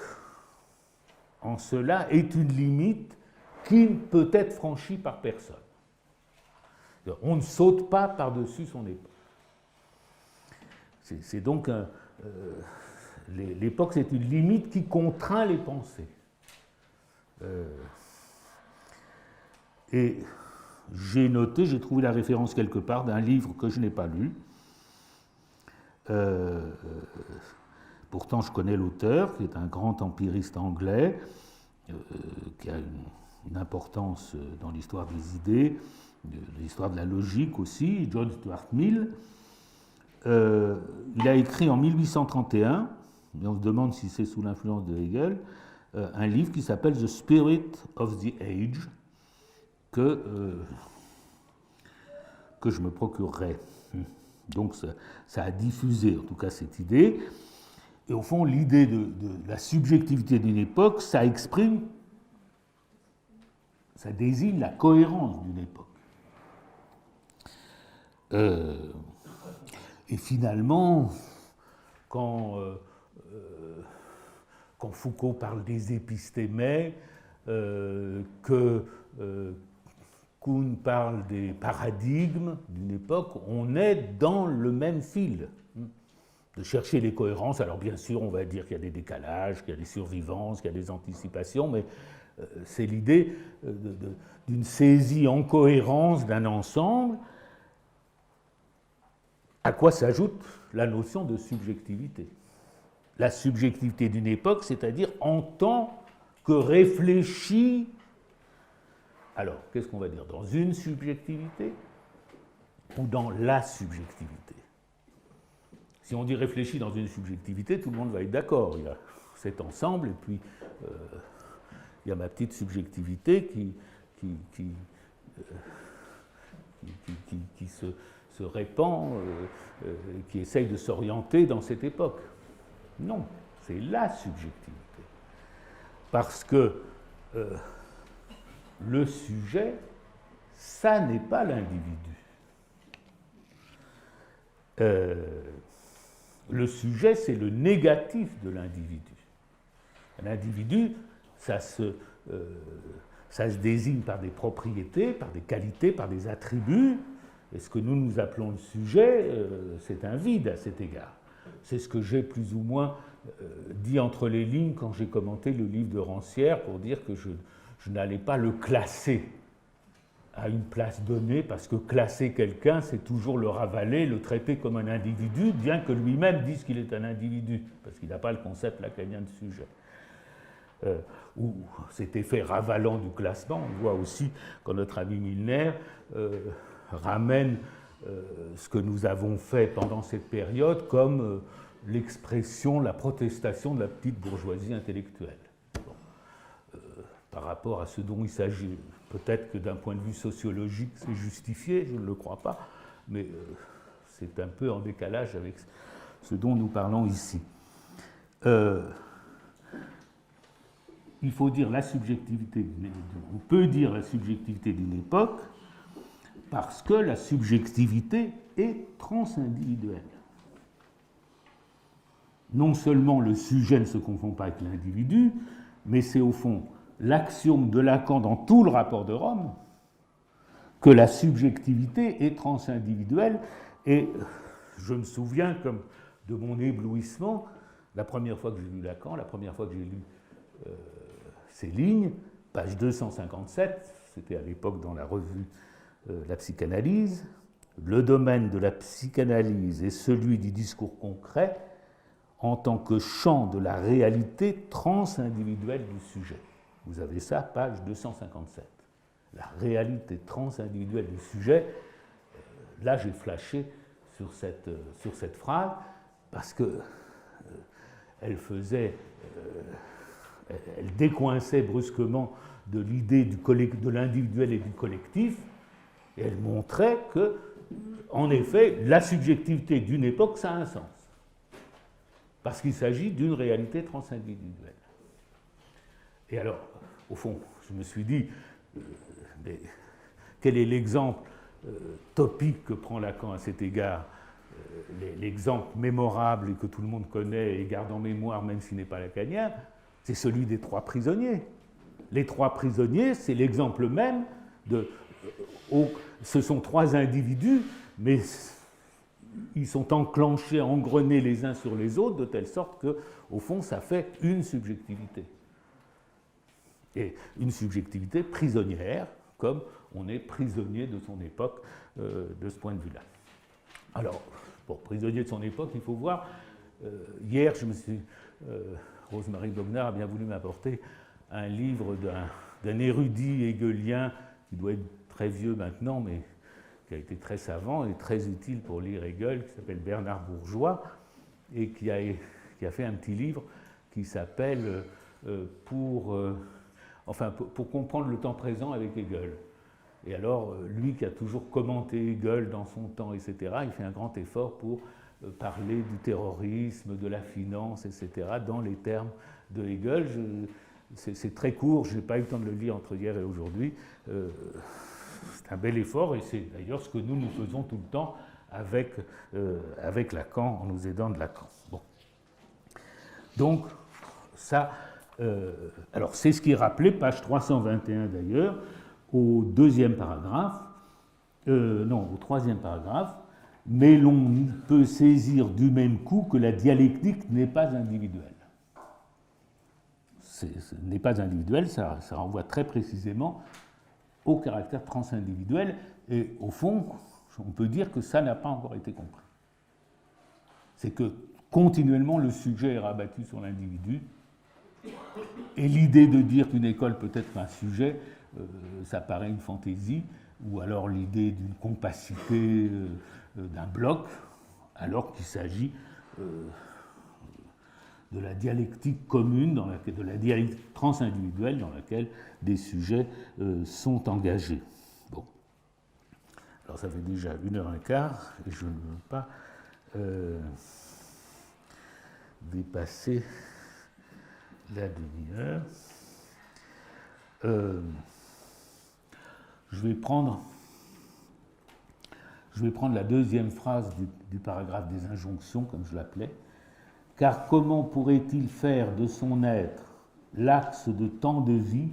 en cela, est une limite qui ne peut être franchie par personne. On ne saute pas par-dessus son époque. C'est donc l'époque, c'est une limite qui contraint les pensées. Et j'ai noté, j'ai trouvé la référence quelque part d'un livre que je n'ai pas lu. Pourtant, je connais l'auteur, qui est un grand empiriste anglais, qui a une importance dans l'histoire des idées, l'histoire de la logique aussi, John Stuart Mill. Il a écrit en 1831, et on se demande si c'est sous l'influence de Hegel, un livre qui s'appelle The Spirit of the Age, que je me procurerai. Donc ça a diffusé en tout cas cette idée. Et au fond, l'idée de la subjectivité d'une époque, ça exprime, ça désigne la cohérence d'une époque. Et finalement, quand Foucault parle des épistémés, que Kuhn parle des paradigmes d'une époque, on est dans le même fil, de chercher les cohérences. Alors bien sûr, on va dire qu'il y a des décalages, qu'il y a des survivances, qu'il y a des anticipations, mais c'est l'idée d'une saisie en cohérence d'un ensemble, à quoi s'ajoute la notion de subjectivité. La subjectivité d'une époque, c'est-à-dire en tant que réfléchie. Alors, qu'est-ce qu'on va dire? Dans une subjectivité ou dans la subjectivité? Si on dit réfléchir dans une subjectivité, tout le monde va être d'accord. Il y a cet ensemble, et puis il y a ma petite subjectivité qui se répand, qui essaye de s'orienter dans cette époque. Non, c'est la subjectivité. Parce que le sujet, ça n'est pas l'individu. Le sujet, c'est le négatif de l'individu. L'individu, ça se désigne par des propriétés, par des qualités, par des attributs. Et ce que nous appelons le sujet, c'est un vide à cet égard. C'est ce que j'ai plus ou moins dit entre les lignes quand j'ai commenté le livre de Rancière pour dire que je n'allais pas le classer à une place donnée, parce que classer quelqu'un, c'est toujours le ravaler, le traiter comme un individu, bien que lui-même dise qu'il est un individu, parce qu'il n'a pas le concept lacanien de sujet. Ou cet effet ravalant du classement, on voit aussi quand notre ami Milner ramène ce que nous avons fait pendant cette période comme l'expression, la protestation de la petite bourgeoisie intellectuelle. Bon. Par rapport à ce dont il s'agit. Peut-être que d'un point de vue sociologique, c'est justifié, je ne le crois pas, mais c'est un peu en décalage avec ce dont nous parlons ici. Il faut dire la subjectivité, on peut dire la subjectivité d'une époque, parce que la subjectivité est transindividuelle. Non seulement le sujet ne se confond pas avec l'individu, mais c'est au fond l'axiome de Lacan dans tout le rapport de Rome, que la subjectivité est transindividuelle. Et je me souviens comme de mon éblouissement, la première fois que j'ai lu Lacan, la première fois que j'ai lu ces lignes, page 257, c'était à l'époque dans la revue La Psychanalyse, le domaine de la psychanalyse est celui du discours concret en tant que champ de la réalité transindividuelle du sujet. Vous avez ça, page 257. La réalité transindividuelle du sujet. Là, j'ai flashé sur cette phrase parce que elle décoinçait brusquement de l'idée de l'individuel et du collectif, et elle montrait que, en effet, la subjectivité d'une époque, ça a un sens. Parce qu'il s'agit d'une réalité transindividuelle. Et alors, au fond, je me suis dit, mais quel est l'exemple topique que prend Lacan à cet égard, l'exemple mémorable et que tout le monde connaît et garde en mémoire, même s'il n'est pas lacanien, c'est celui des 3 prisonniers. Les 3 prisonniers, c'est l'exemple même de... ce sont 3 individus, mais ils sont enclenchés, engrenés les uns sur les autres, de telle sorte que, au fond, ça fait une subjectivité. Et une subjectivité prisonnière, comme on est prisonnier de son époque de ce point de vue-là. Alors, pour prisonnier de son époque, il faut voir, hier, Rosemarie Bognar a bien voulu m'apporter un livre d'un érudit hegelien qui doit être très vieux maintenant, mais qui a été très savant et très utile pour lire Hegel, qui s'appelle Bernard Bourgeois, et qui a fait un petit livre qui s'appelle pour comprendre le temps présent avec Hegel. Et alors, lui qui a toujours commenté Hegel dans son temps, etc., il fait un grand effort pour parler du terrorisme, de la finance, etc., dans les termes de Hegel. C'est très court, je n'ai pas eu le temps de le lire entre hier et aujourd'hui. C'est un bel effort, et c'est d'ailleurs ce que nous faisons tout le temps avec Lacan, en nous aidant de Lacan. Bon. Donc, ça... alors, c'est ce qui est rappelé, page 321 d'ailleurs, au 2e paragraphe, au 3e paragraphe, mais l'on peut saisir du même coup que la dialectique n'est pas individuelle. N'est pas individuelle, ça renvoie très précisément au caractère transindividuel, et au fond, on peut dire que ça n'a pas encore été compris. C'est que continuellement le sujet est rabattu sur l'individu, et l'idée de dire qu'une école peut être un sujet, ça paraît une fantaisie, ou alors l'idée d'une compacité d'un bloc, alors qu'il s'agit de la dialectique commune, de la dialectique transindividuelle dans laquelle des sujets sont engagés. Bon. Alors ça fait déjà 1h15, et je ne veux pas dépasser la demi-heure. Je vais prendre la 2e phrase du paragraphe des injonctions, comme je l'appelais. Car comment pourrait-il faire de son être l'axe de tant de vie,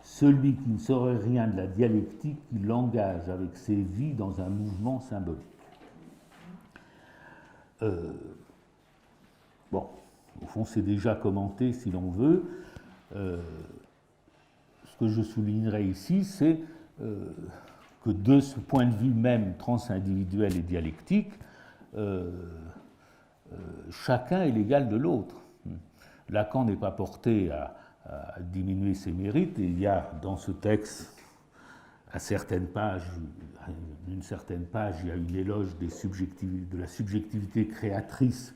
celui qui ne saurait rien de la dialectique qui l'engage avec ses vies dans un mouvement symbolique? Bon, au fond, c'est déjà commenté si l'on veut. Ce que je soulignerai ici, c'est que de ce point de vue même transindividuel et dialectique, chacun est l'égal de l'autre. Lacan n'est pas porté à diminuer ses mérites, et il y a dans ce texte, à certaines pages, une certaine page, il y a une éloge de la subjectivité créatrice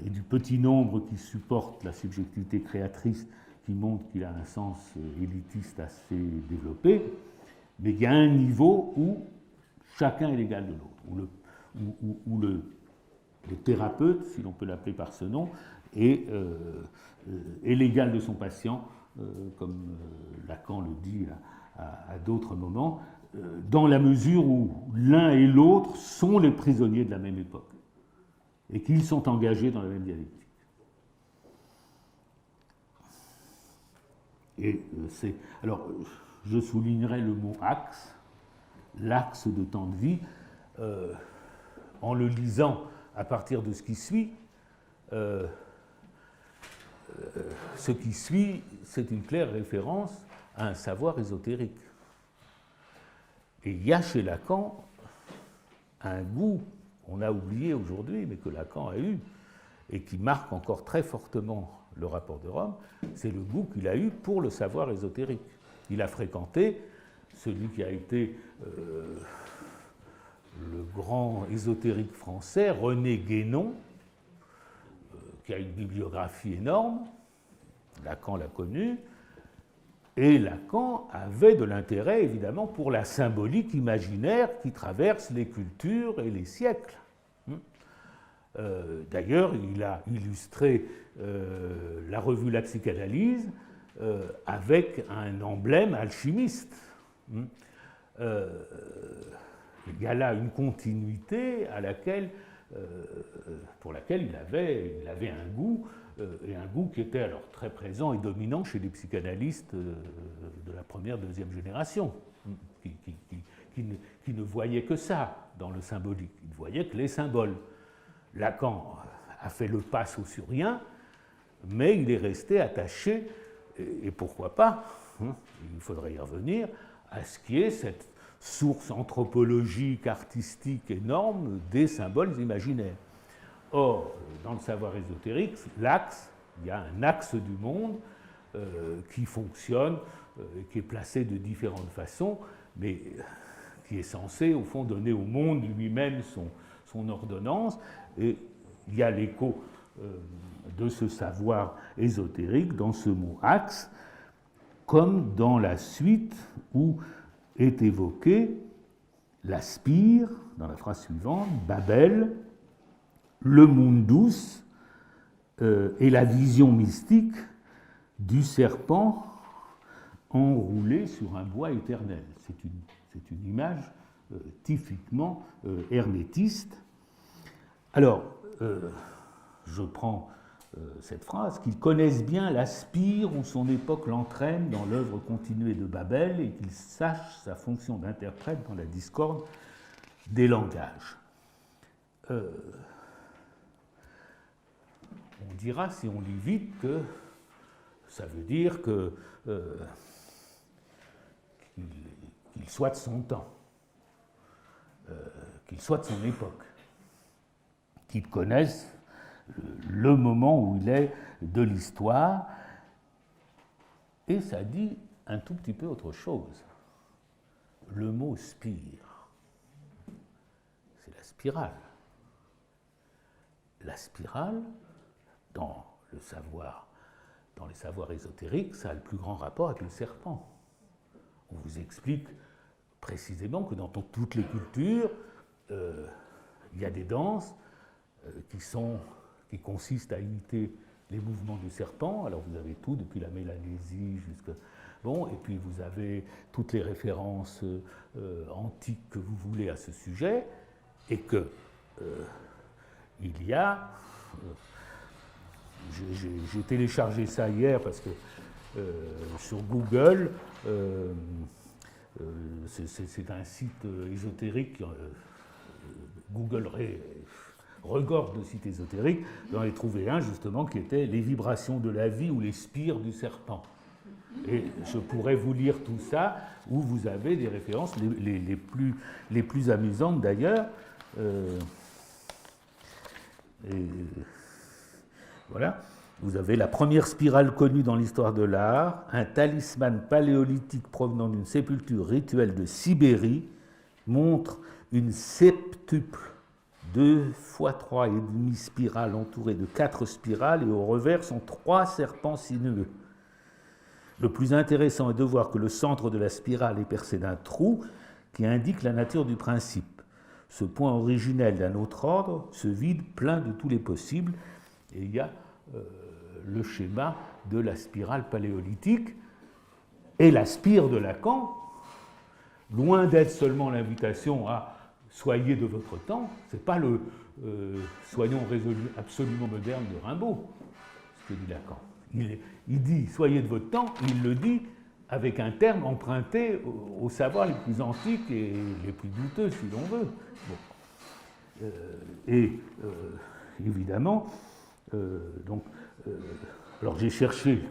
et du petit nombre qui supporte la subjectivité créatrice, qui montre qu'il a un sens élitiste assez développé, mais il y a un niveau où chacun est l'égal de l'autre, où le thérapeute, si l'on peut l'appeler par ce nom, est l'égal de son patient, comme Lacan le dit à d'autres moments, dans la mesure où l'un et l'autre sont les prisonniers de la même époque et qu'ils sont engagés dans la même dialectique. Et alors, je soulignerai le mot axe, l'axe de temps de vie, en le lisant à partir de ce qui suit, c'est une claire référence à un savoir ésotérique. Et il y a chez Lacan un goût qu'on a oublié aujourd'hui, mais que Lacan a eu, et qui marque encore très fortement le rapport de Rome, c'est le goût qu'il a eu pour le savoir ésotérique. Il a fréquenté celui qui a été le grand ésotérique français, René Guénon, qui a une bibliographie énorme. Lacan l'a connu. Et Lacan avait de l'intérêt, évidemment, pour la symbolique imaginaire qui traverse les cultures et les siècles. D'ailleurs, il a illustré la revue La Psychanalyse avec un emblème alchimiste. Il y a là une continuité pour laquelle il avait un goût, et un goût qui était alors très présent et dominant chez les psychanalystes de la première, deuxième génération, qui ne voyaient que ça dans le symbolique, ils ne voyaient que les symboles. Lacan a fait le pas saussurien, mais il est resté attaché, et pourquoi pas, il faudrait y revenir, à ce qui est cette source anthropologique, artistique énorme des symboles imaginaires. Or, dans le savoir ésotérique, il y a un axe du monde qui fonctionne, qui est placé de différentes façons, mais qui est censé, au fond, donner au monde lui-même son ordonnance. Et il y a l'écho de ce savoir ésotérique dans ce mot axe, comme dans la suite où est évoqué la spire, dans la phrase suivante, Babel, le mundus et la vision mystique du serpent enroulé sur un bois éternel. C'est une image typiquement hermétiste. Alors, je prends cette phrase, qu'ils connaissent bien la spire où son époque l'entraîne dans l'œuvre continuée de Babel et qu'ils sachent sa fonction d'interprète dans la discorde des langages. On dira, si on lit vite, que ça veut dire qu'il soit de son temps, qu'il soit de son époque, qu'il connaisse le moment où il est de l'histoire, et ça dit un tout petit peu autre chose. Le mot spire, c'est la spirale. La spirale, dans les savoirs ésotériques, ça a le plus grand rapport avec le serpent. On vous explique précisément que dans toutes les cultures, il y a des danses qui consistent à imiter les mouvements du serpent. Alors vous avez tout, depuis la Mélanésie jusqu'à... Bon, et puis vous avez toutes les références antiques que vous voulez à ce sujet, et que il y a... j'ai téléchargé ça hier parce que sur Google, c'est un site ésotérique, Google regorge de sites ésotériques, j'en ai trouvé un justement qui était les vibrations de la vie ou les spires du serpent. Et je pourrais vous lire tout ça, où vous avez des références les plus amusantes d'ailleurs. Voilà. Vous avez la première spirale connue dans l'histoire de l'art, un talisman paléolithique provenant d'une sépulture rituelle de Sibérie, montre une septuple 2 x 3,5 spirales entourées de 4 spirales, et au revers sont 3 serpents sinueux. Le plus intéressant est de voir que le centre de la spirale est percé d'un trou qui indique la nature du principe. Ce point originel d'un autre ordre se vide plein de tous les possibles, et il y a le schéma de la spirale paléolithique. Et la spire de Lacan, loin d'être seulement l'invitation à soyez de votre temps, ce n'est pas le soyons absolument moderne de Rimbaud, ce que dit Lacan. Il dit soyez de votre temps, il le dit avec un terme emprunté aux savoirs les plus antiques et les plus douteux, si l'on veut. Bon. Évidemment, alors j'ai cherché,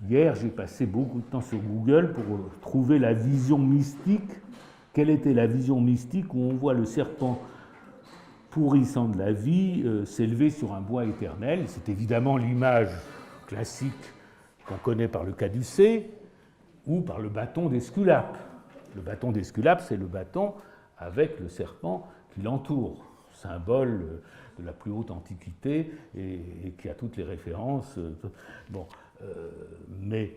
hier j'ai passé beaucoup de temps sur Google pour trouver la vision mystique. Quelle était la vision mystique où on voit le serpent pourrissant de la vie s'élever sur un bois éternel? C'est évidemment l'image classique qu'on connaît par le caducée ou par le bâton d'Esculape. Le bâton d'Esculape, c'est le bâton avec le serpent qui l'entoure, symbole de la plus haute antiquité et qui a toutes les références. Mais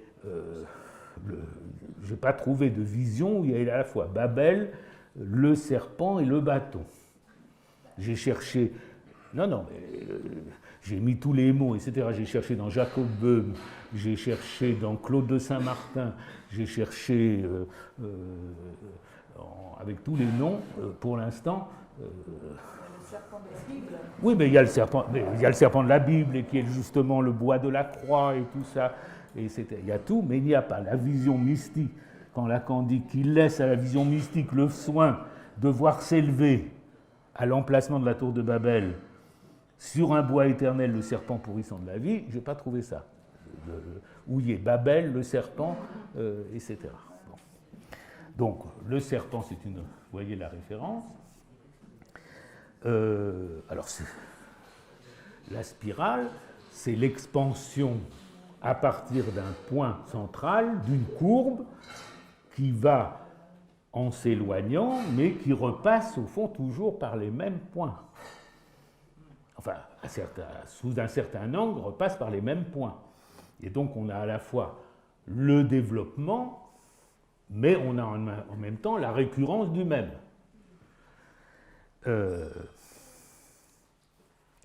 je n'ai pas trouvé de vision où il y a à la fois Babel, le serpent et le bâton. J'ai cherché, j'ai mis tous les mots, etc. J'ai cherché dans Jacob Böhm, j'ai cherché dans Claude de Saint-Martin, j'ai cherché avec tous les noms, pour l'instant. Le serpent de la Bible. Oui, mais il y a le serpent de la Bible, et qui est justement le bois de la croix et tout ça. Il y a tout, mais il n'y a pas la vision mystique. Quand Lacan dit qu'il laisse à la vision mystique le soin de voir s'élever à l'emplacement de la tour de Babel, sur un bois éternel, le serpent pourrissant de la vie, je n'ai pas trouvé ça. Où il y est Babel, le serpent, etc. Bon. Donc, le serpent, c'est une... Vous voyez la référence. Alors, la spirale, c'est l'expansion à partir d'un point central, d'une courbe, qui va en s'éloignant, mais qui repasse au fond toujours par les mêmes points. Enfin, sous un certain angle, repasse par les mêmes points. Et donc on a à la fois le développement, mais on a en même temps la récurrence du même.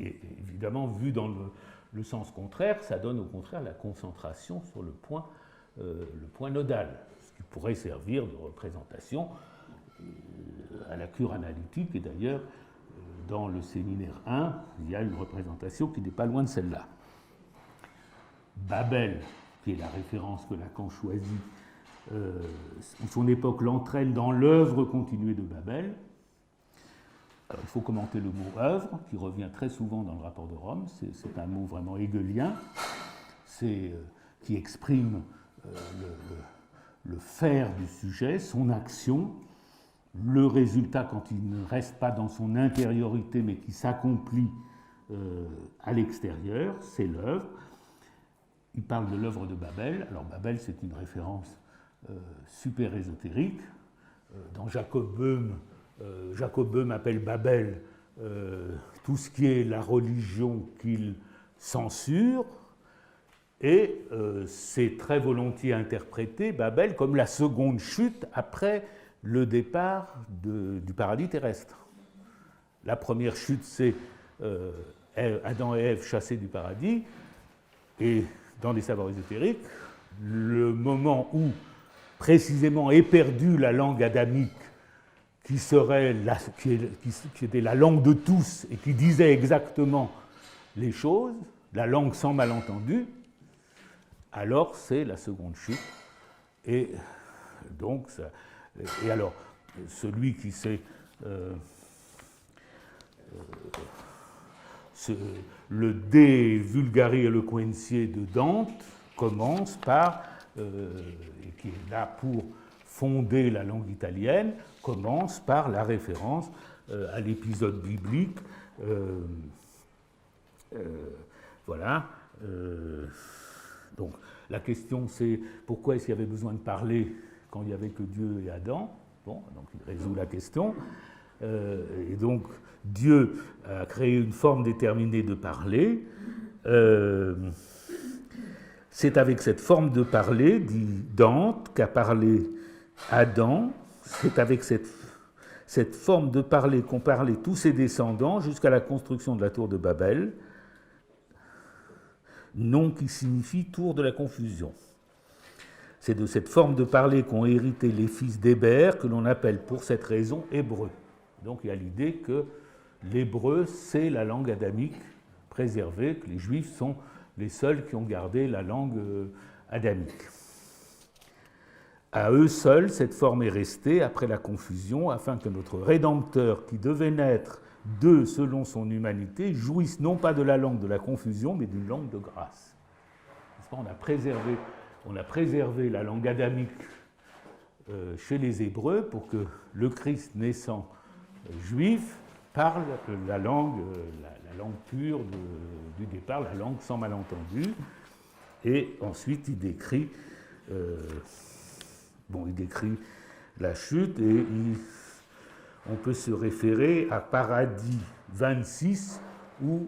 Et évidemment, vu dans le sens contraire, ça donne au contraire la concentration sur le point nodal, ce qui pourrait servir de représentation à la cure analytique. Et d'ailleurs, dans le séminaire 1, il y a une représentation qui n'est pas loin de celle-là. Babel, qui est la référence que Lacan choisit, où son époque l'entraîne dans l'œuvre continuée de Babel. Alors, il faut commenter le mot œuvre, qui revient très souvent dans le rapport de Rome. C'est un mot vraiment hegelien, qui exprime le faire du sujet, son action, le résultat quand il ne reste pas dans son intériorité, mais qui s'accomplit à l'extérieur, c'est l'œuvre. Il parle de l'œuvre de Babel. Alors Babel, c'est une référence super ésotérique. Dans Jacob Böhm appelle Babel tout ce qui est la religion qu'il censure, et c'est très volontiers interprété, Babel, comme la seconde chute après le départ du paradis terrestre. La première chute, c'est Adam et Ève chassés du paradis, et dans les savoirs ésotériques, le moment où précisément est perdue la langue adamique, qui était la langue de tous et qui disait exactement les choses, la langue sans malentendu, alors c'est la seconde chute. Et donc, alors, celui qui sait le De Vulgari Eloquentiae de Dante commence par, et qui est là pour fonder la langue italienne, commence par la référence à l'épisode biblique. Voilà. Donc la question c'est pourquoi est-ce qu'il y avait besoin de parler quand il n'y avait que Dieu et Adam? Bon, donc il résout la question. Et donc Dieu a créé une forme déterminée de parler. C'est avec cette forme de parler, dit Dante, qu'a parlé Adam. C'est avec cette forme de parler qu'ont parlé tous ses descendants jusqu'à la construction de la tour de Babel, nom qui signifie tour de la confusion. C'est de cette forme de parler qu'ont hérité les fils d'Héber, que l'on appelle pour cette raison hébreu. Donc il y a l'idée que l'hébreu, c'est la langue adamique préservée, que les juifs sont les seuls qui ont gardé la langue adamique. À eux seuls, cette forme est restée après la confusion, afin que notre Rédempteur, qui devait naître d'eux selon son humanité, jouisse non pas de la langue de la confusion, mais d'une langue de grâce. On a préservé la langue adamique chez les Hébreux pour que le Christ naissant juif parle la langue pure du départ, la langue sans malentendu. Et ensuite, il décrit la chute et on peut se référer à Paradis 26 où,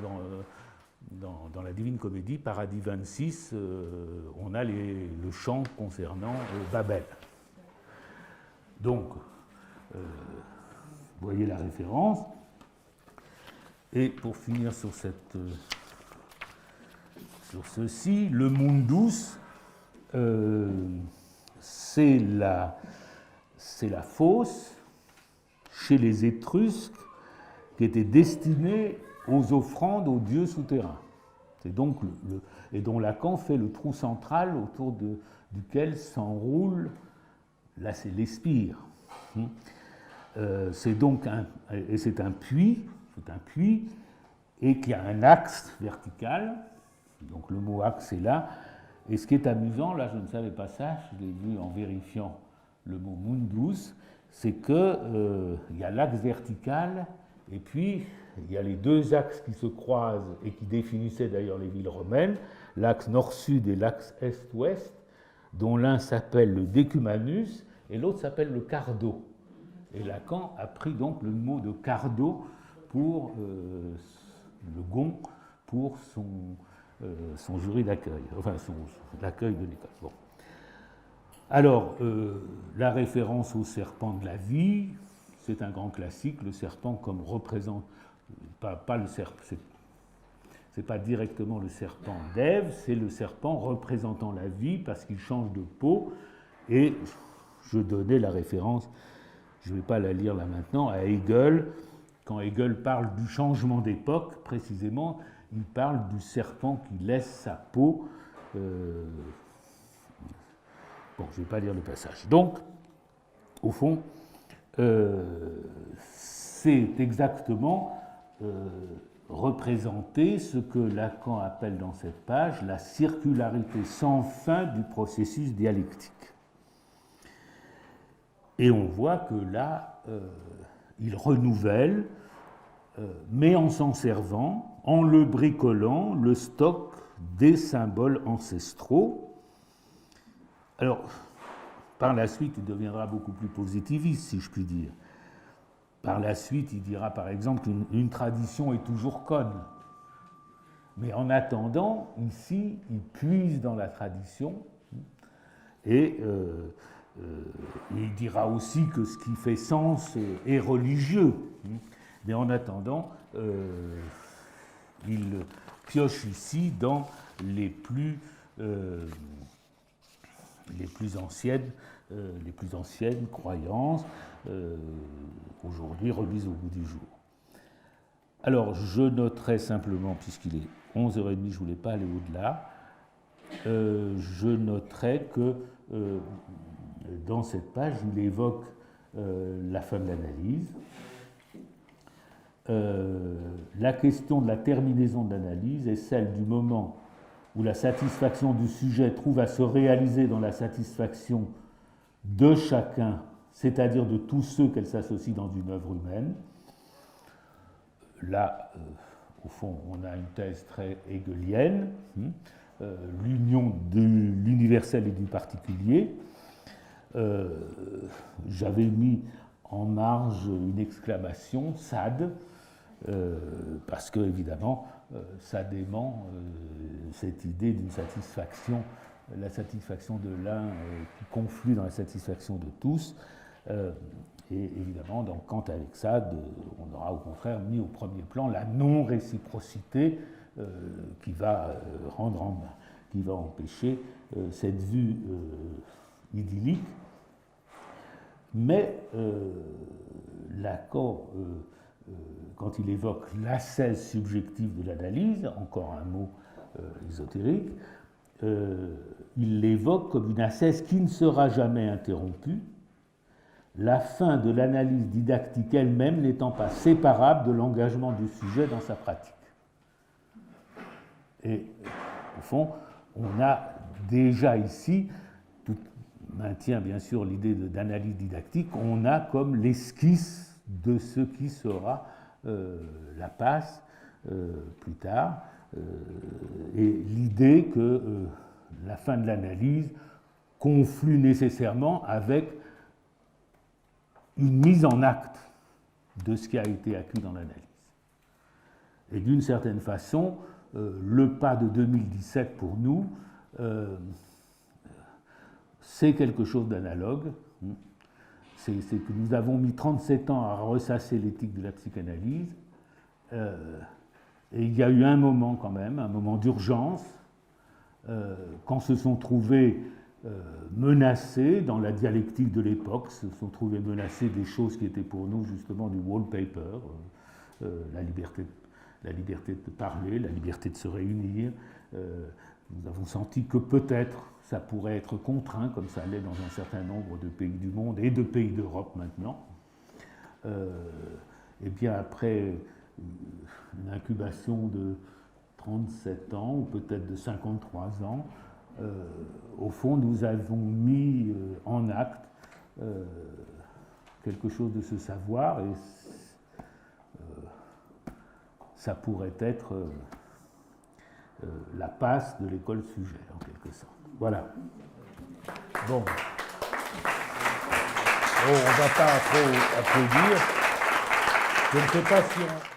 dans la Divine Comédie, Paradis 26, on a le chant concernant Babel. Donc, vous voyez la référence. Et pour finir sur ceci, le mundus, c'est la fosse chez les Étrusques qui était destinée aux offrandes aux dieux souterrains. C'est donc et dont Lacan fait le trou central autour duquel s'enroule les spires. C'est donc un puits, et qui a un axe vertical. Donc le mot axe est là. Et ce qui est amusant, là je ne savais pas ça, je l'ai vu en vérifiant le mot mundus, c'est qu'il y a l'axe vertical et puis il y a les deux axes qui se croisent et qui définissaient d'ailleurs les villes romaines, l'axe nord-sud et l'axe est-ouest, dont l'un s'appelle le decumanus et l'autre s'appelle le cardo. Et Lacan a pris donc le mot de cardo pour le gond, pour son jury d'accueil, enfin l'accueil de l'école. Bon. Alors, la référence au serpent de la vie, c'est un grand classique, le serpent comme représente, pas le serpent, c'est pas directement le serpent d'Ève, c'est le serpent représentant la vie parce qu'il change de peau, et je donnais la référence, je ne vais pas la lire là maintenant, à Hegel. Quand Hegel parle du changement d'époque, précisément, il parle du serpent qui laisse sa peau. Bon, je ne vais pas lire le passage. Donc, au fond, c'est exactement représenter ce que Lacan appelle dans cette page la circularité sans fin du processus dialectique. Et on voit que là, il renouvelle, mais en s'en servant, en le bricolant, le stock des symboles ancestraux. Alors, par la suite, il deviendra beaucoup plus positiviste, si je puis dire. Par la suite, il dira par exemple qu'une tradition est toujours conne. Mais en attendant, ici, il puise dans la tradition et il dira aussi que ce qui fait sens est religieux. Mais en attendant, il pioche ici dans les plus anciennes croyances, aujourd'hui remises au goût du jour. Alors, je noterai simplement, puisqu'il est 11h30, je ne voulais pas aller au-delà, je noterai que dans cette page, il évoque la fin de l'analyse. La question de la terminaison de l'analyse est celle du moment où la satisfaction du sujet trouve à se réaliser dans la satisfaction de chacun, c'est-à-dire de tous ceux qu'elle s'associe dans une œuvre humaine. Là, au fond, on a une thèse très hegelienne, l'union de l'universel et du particulier. J'avais mis en marge une exclamation, SAD, parce que, évidemment, ça dément cette idée d'une satisfaction, la satisfaction de l'un qui conflue dans la satisfaction de tous. Et évidemment, dans Kant avec Sade, on aura au contraire mis au premier plan la non-réciprocité qui va empêcher cette vue idyllique. Mais Lacan, quand il évoque l'ascèse subjective de l'analyse, encore un mot ésotérique, il l'évoque comme une ascèse qui ne sera jamais interrompue, la fin de l'analyse didactique elle-même n'étant pas séparable de l'engagement du sujet dans sa pratique. Et au fond, on a déjà ici, tout maintient bien sûr l'idée d'analyse didactique, on a comme l'esquisse de ce qui sera la passe plus tard, et l'idée que la fin de l'analyse conflue nécessairement avec une mise en acte de ce qui a été acquis dans l'analyse. Et d'une certaine façon, le pas de 2017 pour nous, c'est quelque chose d'analogue. C'est que nous avons mis 37 ans à ressasser l'éthique de la psychanalyse, et il y a eu un moment quand même, un moment d'urgence, quand se sont trouvés menacés dans la dialectique de l'époque, se sont trouvés menacés des choses qui étaient pour nous justement du wallpaper, la liberté de parler, la liberté de se réunir. Nous avons senti que peut-être ça pourrait être contraint, comme ça l'est dans un certain nombre de pays du monde et de pays d'Europe maintenant. Et bien après une incubation de 37 ans, ou peut-être de 53 ans, au fond, nous avons mis en acte quelque chose de ce savoir, et ça pourrait être la passe de l'école sujet, en quelque sorte. Voilà. Bon. On ne va pas trop applaudir. Je ne sais pas si on...